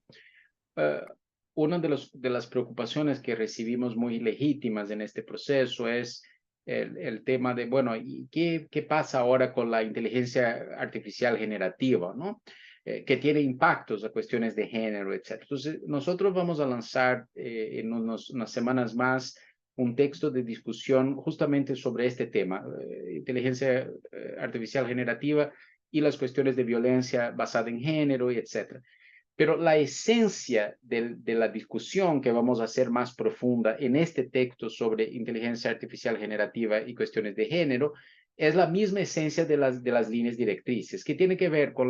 una de las preocupaciones que recibimos muy legítimas en este proceso es el tema de, bueno, ¿y qué pasa ahora con la inteligencia artificial generativa, ¿no? Que tiene impactos a cuestiones de género, etc. Entonces, nosotros vamos a lanzar en unas semanas más un texto de discusión justamente sobre este tema, inteligencia artificial generativa y las cuestiones de violencia basada en género, y etc. Pero la esencia de la discusión que vamos a hacer más profunda en este texto sobre inteligencia artificial generativa y cuestiones de género es la misma esencia de las líneas directrices, que tiene que ver con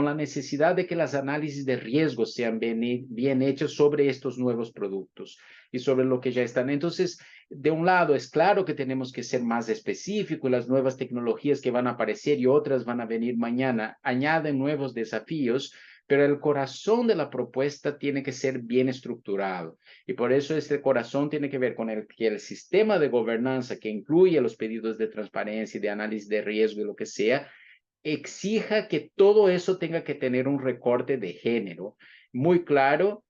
la necesidad de que los análisis de riesgo sean bien hechos sobre estos nuevos productos y sobre lo que ya están. Entonces, de un lado, es claro que tenemos que ser más específicos, las nuevas tecnologías que van a aparecer y otras van a venir mañana añaden nuevos desafíos, pero el corazón de la propuesta tiene que ser bien estructurado. Y por eso este corazón tiene que ver con que el sistema de gobernanza que incluye los pedidos de transparencia y de análisis de riesgo y lo que sea, exija que todo eso tenga que tener un recorte de género muy claro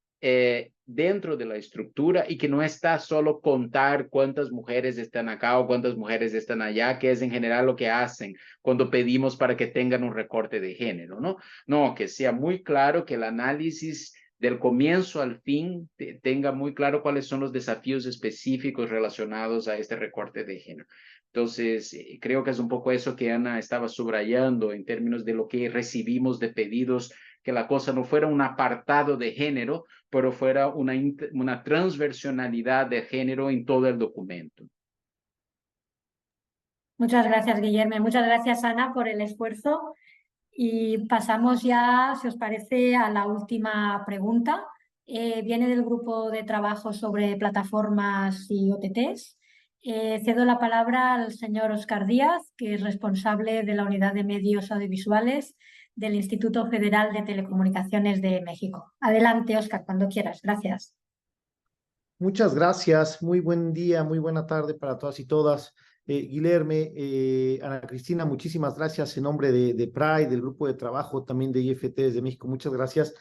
dentro de la estructura y que no está solo contar cuántas mujeres están acá o cuántas mujeres están allá, que es en general lo que hacen cuando pedimos para que tengan un recorte de género, ¿no? No, que sea muy claro que el análisis del comienzo al fin tenga muy claro cuáles son los desafíos específicos relacionados a este recorte de género. Entonces, creo que es un poco eso que Ana estaba subrayando en términos de lo que recibimos de pedidos, que la cosa no fuera un apartado de género, pero fuera una transversalidad de género en todo el documento. Muchas gracias, Guillermo. Muchas gracias, Ana, por el esfuerzo. Y pasamos ya, si os parece, a la última pregunta. Viene del grupo de trabajo sobre plataformas y OTTs. Cedo la palabra al señor Óscar Díaz, que es responsable de la Unidad de Medios Audiovisuales del Instituto Federal de Telecomunicaciones de México. Adelante, Óscar, cuando quieras. Gracias. Muchas gracias. Muy buen día, muy buena tarde para todas y todas. Guillermo, Ana Cristina, muchísimas gracias en nombre de PRAI, del grupo de trabajo también de IFT desde México. Muchas gracias.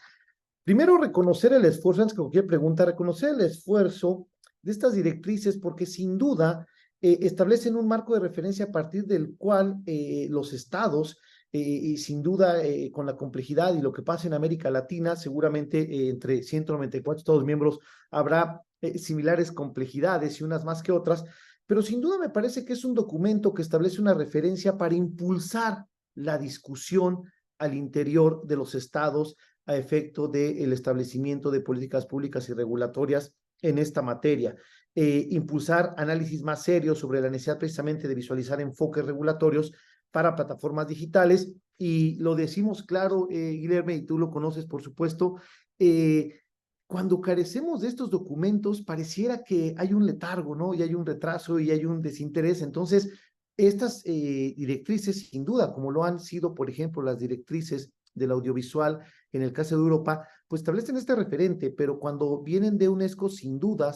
Primero, reconocer el esfuerzo, antes que cualquier pregunta, reconocer el esfuerzo de estas directrices porque sin duda establecen un marco de referencia a partir del cual los estados, y sin duda con la complejidad y lo que pasa en América Latina, seguramente entre 194 estados miembros habrá similares complejidades y unas más que otras, pero sin duda me parece que es un documento que establece una referencia para impulsar la discusión al interior de los estados a efecto del establecimiento de políticas públicas y regulatorias en esta materia. Impulsar análisis más serios sobre la necesidad precisamente de visualizar enfoques regulatorios para plataformas digitales, y lo decimos claro, Guilherme, y tú lo conoces por supuesto, cuando carecemos de estos documentos pareciera que hay un letargo, ¿no? Y hay un retraso y hay un desinterés. Entonces, estas directrices, sin duda, como lo han sido, por ejemplo, las directrices del audiovisual en el caso de Europa, pues establecen este referente, pero cuando vienen de UNESCO, sin duda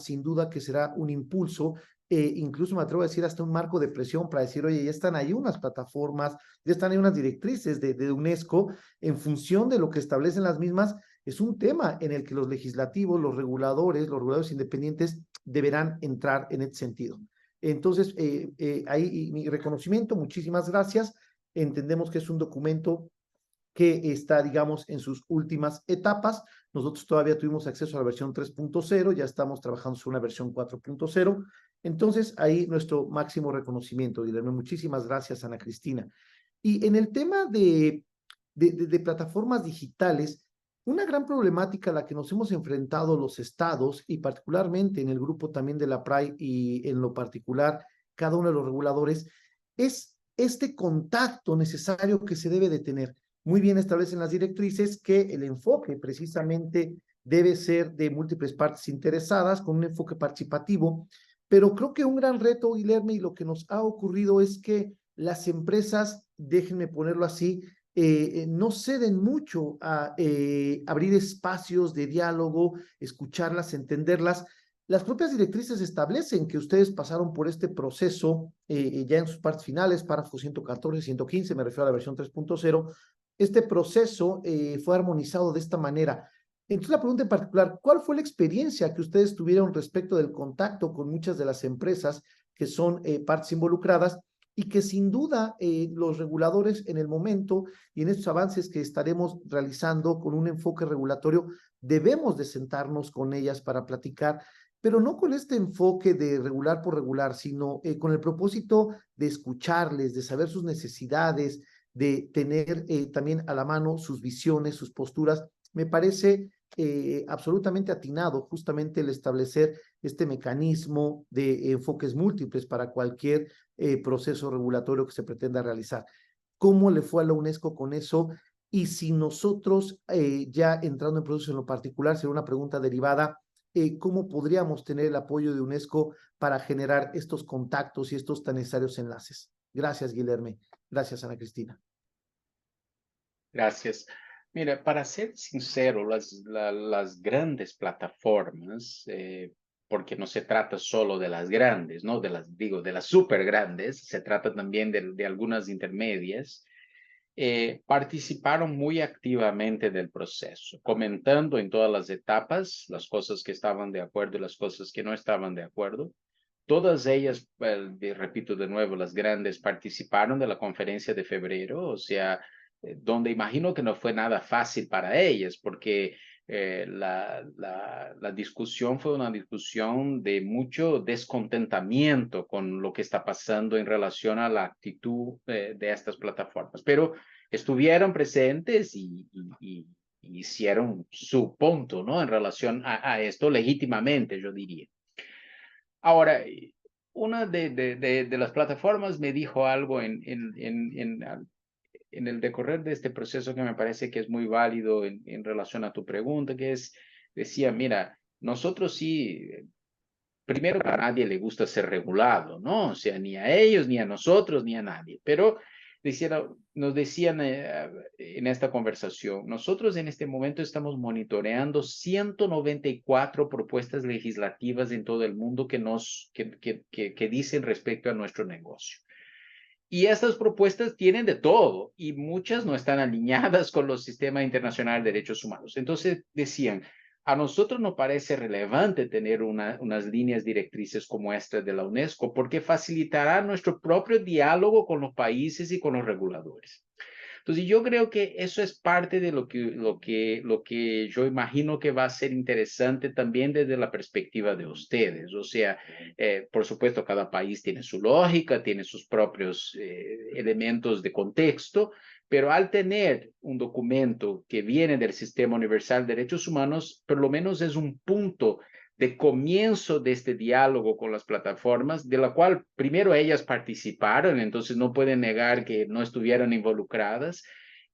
que será un impulso, incluso me atrevo a decir hasta un marco de presión para decir, oye, ya están ahí unas plataformas, ya están ahí unas directrices de UNESCO, en función de lo que establecen las mismas. Es un tema en el que los legislativos, los reguladores independientes deberán entrar en este sentido. Entonces, ahí mi reconocimiento, muchísimas gracias. Entendemos que es un documento que está, digamos, en sus últimas etapas. Nosotros todavía tuvimos acceso a la versión 3.0, ya estamos trabajando sobre una versión 4.0. Entonces, ahí nuestro máximo reconocimiento, Guillermo. Muchísimas gracias, Ana Cristina. Y en el tema de plataformas digitales, una gran problemática a la que nos hemos enfrentado los estados, y particularmente en el grupo también de la PRAI y en lo particular cada uno de los reguladores, es este contacto necesario que se debe de tener. Muy bien establecen las directrices que el enfoque precisamente debe ser de múltiples partes interesadas, con un enfoque participativo, pero creo que un gran reto, Guillermo, y lo que nos ha ocurrido es que las empresas, déjenme ponerlo así, no ceden mucho a abrir espacios de diálogo, escucharlas, entenderlas. Las propias directrices establecen que ustedes pasaron por este proceso ya en sus partes finales, párrafos 114, 115, me refiero a la versión 3.0. Este proceso fue armonizado de esta manera. Entonces, la pregunta en particular, ¿cuál fue la experiencia que ustedes tuvieron respecto del contacto con muchas de las empresas que son partes involucradas, y que sin duda los reguladores en el momento y en estos avances que estaremos realizando con un enfoque regulatorio, debemos de sentarnos con ellas para platicar, pero no con este enfoque de regular por regular, sino con el propósito de escucharles, de saber sus necesidades, de tener también a la mano sus visiones, sus posturas. Me parece absolutamente atinado justamente el establecer este mecanismo de enfoques múltiples para cualquier proceso regulatorio que se pretenda realizar. ¿Cómo le fue a la UNESCO con eso? Y si nosotros, ya entrando en proceso en lo particular, sería una pregunta derivada, ¿cómo podríamos tener el apoyo de UNESCO para generar estos contactos y estos tan necesarios enlaces? Gracias, Guilherme. Gracias, Ana Cristina. Gracias. Mira, para ser sincero, las grandes plataformas, porque no se trata solo de las grandes, ¿no? De las súper grandes, se trata también de algunas intermedias, participaron muy activamente del proceso, comentando en todas las etapas las cosas que estaban de acuerdo y las cosas que no estaban de acuerdo. Todas ellas, repito de nuevo, las grandes participaron de la conferencia de febrero, o sea, donde imagino que no fue nada fácil para ellas, porque la discusión fue una discusión de mucho descontentamiento con lo que está pasando en relación a la actitud de estas plataformas, pero estuvieron presentes y hicieron su punto, ¿no? En relación a esto legítimamente, yo diría. Ahora, una de las plataformas me dijo algo en el decorrer de este proceso que me parece que es muy válido en relación a tu pregunta, que es, decía, mira, nosotros sí, primero a nadie le gusta ser regulado, ¿no? O sea, ni a ellos, ni a nosotros, ni a nadie, pero nos decían en esta conversación, nosotros en este momento estamos monitoreando 194 propuestas legislativas en todo el mundo que dicen respecto a nuestro negocio. Y estas propuestas tienen de todo y muchas no están alineadas con los sistemas internacionales de derechos humanos. Entonces decían, a nosotros nos parece relevante tener unas líneas directrices como esta de la UNESCO porque facilitará nuestro propio diálogo con los países y con los reguladores. Entonces yo creo que eso es parte de lo que yo imagino que va a ser interesante también desde la perspectiva de ustedes. O sea, por supuesto, cada país tiene su lógica, tiene sus propios elementos de contexto, pero al tener un documento que viene del Sistema Universal de Derechos Humanos, por lo menos es un punto de comienzo de este diálogo con las plataformas, de la cual primero ellas participaron, entonces no pueden negar que no estuvieran involucradas.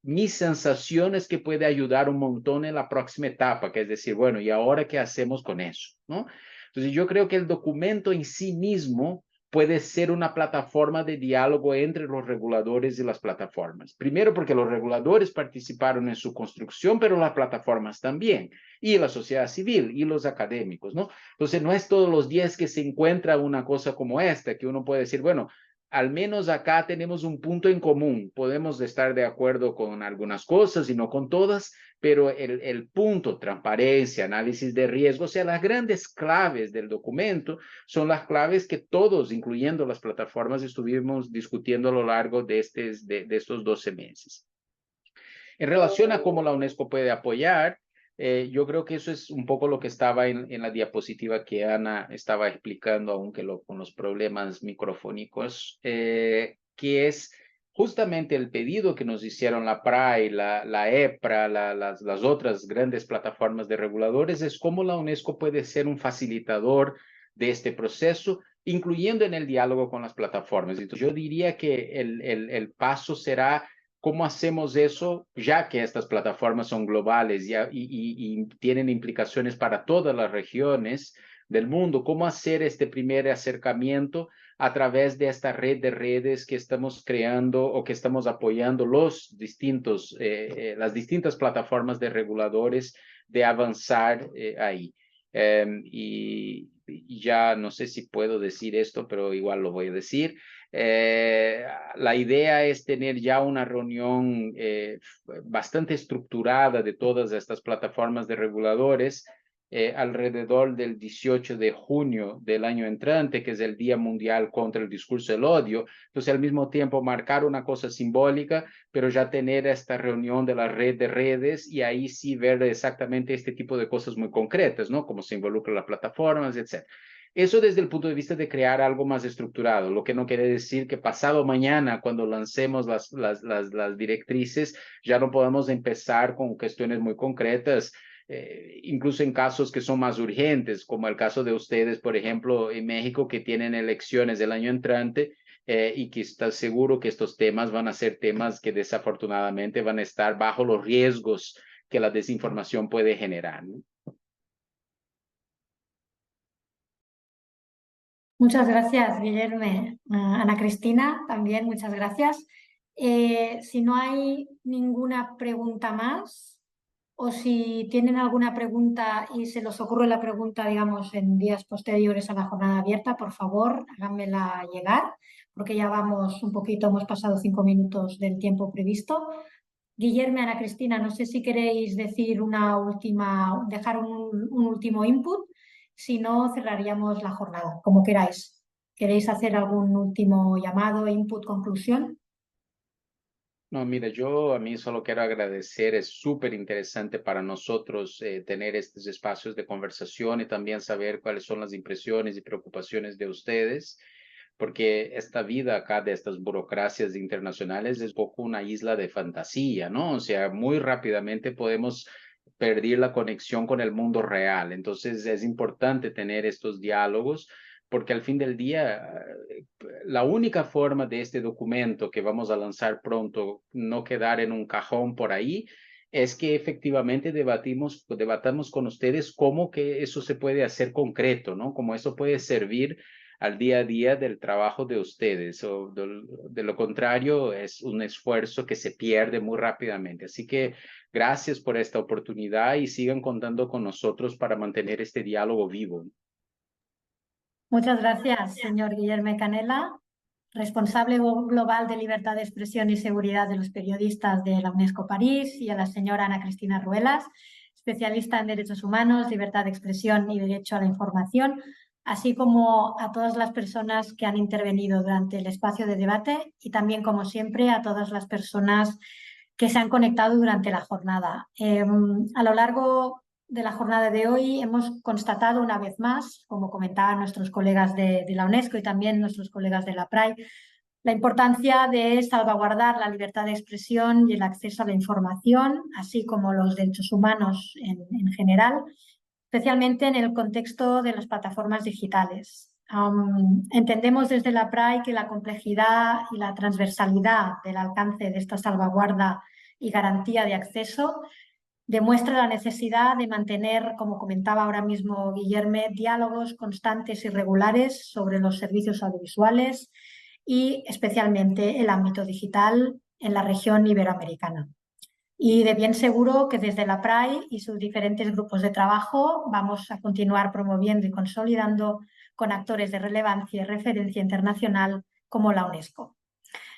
Mi sensación es que puede ayudar un montón en la próxima etapa, que es decir, bueno, ¿y ahora qué hacemos con eso? ¿No? Entonces yo creo que el documento en sí mismo puede ser una plataforma de diálogo entre los reguladores y las plataformas. Primero porque los reguladores participaron en su construcción, pero las plataformas también, y la sociedad civil, y los académicos, ¿no? Entonces no es todos los días que se encuentra una cosa como esta, que uno puede decir, bueno, al menos acá tenemos un punto en común. Podemos estar de acuerdo con algunas cosas y no con todas, pero el punto, transparencia, análisis de riesgo, o sea, las grandes claves del documento son las claves que todos, incluyendo las plataformas, estuvimos discutiendo a lo largo de estos 12 meses. En relación a cómo la UNESCO puede apoyar, yo creo que eso es un poco lo que estaba en la diapositiva que Ana estaba explicando, aunque con los problemas microfónicos, que es justamente el pedido que nos hicieron la PRAI, la EPRA, las otras grandes plataformas de reguladores, es cómo la UNESCO puede ser un facilitador de este proceso, incluyendo en el diálogo con las plataformas. Entonces, yo diría que el paso será ¿cómo hacemos eso? Ya que estas plataformas son globales y tienen implicaciones para todas las regiones del mundo, ¿cómo hacer este primer acercamiento a través de esta red de redes que estamos creando o que estamos apoyando las distintas plataformas de reguladores de avanzar ahí? Y ya no sé si puedo decir esto, pero igual lo voy a decir. La idea es tener ya una reunión bastante estructurada de todas estas plataformas de reguladores alrededor del 18 de junio del año entrante, que es el Día Mundial contra el Discurso del Odio. Entonces, al mismo tiempo, marcar una cosa simbólica, pero ya tener esta reunión de la red de redes y ahí sí ver exactamente este tipo de cosas muy concretas, ¿no? Cómo se involucran las plataformas, etc. Eso desde el punto de vista de crear algo más estructurado, lo que no quiere decir que pasado mañana, cuando lancemos las directrices, ya no podemos empezar con cuestiones muy concretas, incluso en casos que son más urgentes, como el caso de ustedes, por ejemplo, en México, que tienen elecciones el año entrante y que está seguro que estos temas van a ser temas que desafortunadamente van a estar bajo los riesgos que la desinformación puede generar, ¿no? Muchas gracias, Guillermo. Ana Cristina, también muchas gracias. Si no hay ninguna pregunta más, o si tienen alguna pregunta y se les ocurre la pregunta, digamos, en días posteriores a la jornada abierta, por favor, háganmela llegar, porque ya vamos un poquito, hemos pasado 5 minutos del tiempo previsto. Guillermo, Ana Cristina, no sé si queréis decir dejar un último input. Si no, cerraríamos la jornada, como queráis. ¿Queréis hacer algún último llamado, input, conclusión? No, mira, yo a mí solo quiero agradecer, es súper interesante para nosotros tener estos espacios de conversación y también saber cuáles son las impresiones y preocupaciones de ustedes, porque esta vida acá de estas burocracias internacionales es un poco una isla de fantasía, ¿no? O sea, muy rápidamente podemos perder la conexión con el mundo real. Entonces es importante tener estos diálogos porque al fin del día, la única forma de este documento que vamos a lanzar pronto no quedar en un cajón por ahí, es que efectivamente debatamos con ustedes cómo que eso se puede hacer concreto, ¿no? Cómo eso puede servir al día a día del trabajo de ustedes. O de lo contrario, es un esfuerzo que se pierde muy rápidamente. Así que gracias por esta oportunidad y sigan contando con nosotros para mantener este diálogo vivo. Muchas gracias, señor Guillermo Canela, responsable global de libertad de expresión y seguridad de los periodistas de la UNESCO París, y a la señora Ana Cristina Ruelas, especialista en derechos humanos, libertad de expresión y derecho a la información, así como a todas las personas que han intervenido durante el espacio de debate y también, como siempre, a todas las personas que se han conectado durante la jornada. A lo largo de la jornada de hoy hemos constatado una vez más, como comentaban nuestros colegas de la UNESCO y también nuestros colegas de la PRAI, la importancia de salvaguardar la libertad de expresión y el acceso a la información, así como los derechos humanos en general, especialmente en el contexto de las plataformas digitales. Entendemos desde la PRAI que la complejidad y la transversalidad del alcance de esta salvaguarda y garantía de acceso demuestra la necesidad de mantener, como comentaba ahora mismo Guillermo, diálogos constantes y regulares sobre los servicios audiovisuales y especialmente el ámbito digital en la región iberoamericana. Y de bien seguro que desde la PRAI y sus diferentes grupos de trabajo vamos a continuar promoviendo y consolidando con actores de relevancia y referencia internacional como la UNESCO.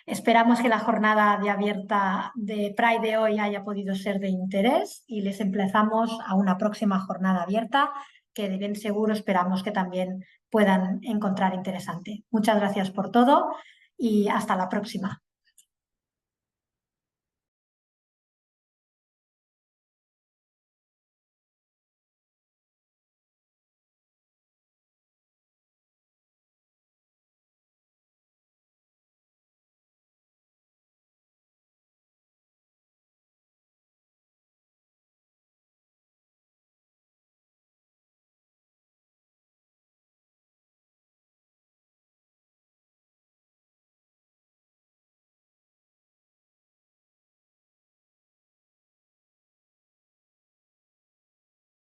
Esperamos que la jornada de abierta de PRAI de hoy haya podido ser de interés y les emplazamos a una próxima jornada abierta que de bien seguro esperamos que también puedan encontrar interesante. Muchas gracias por todo y hasta la próxima.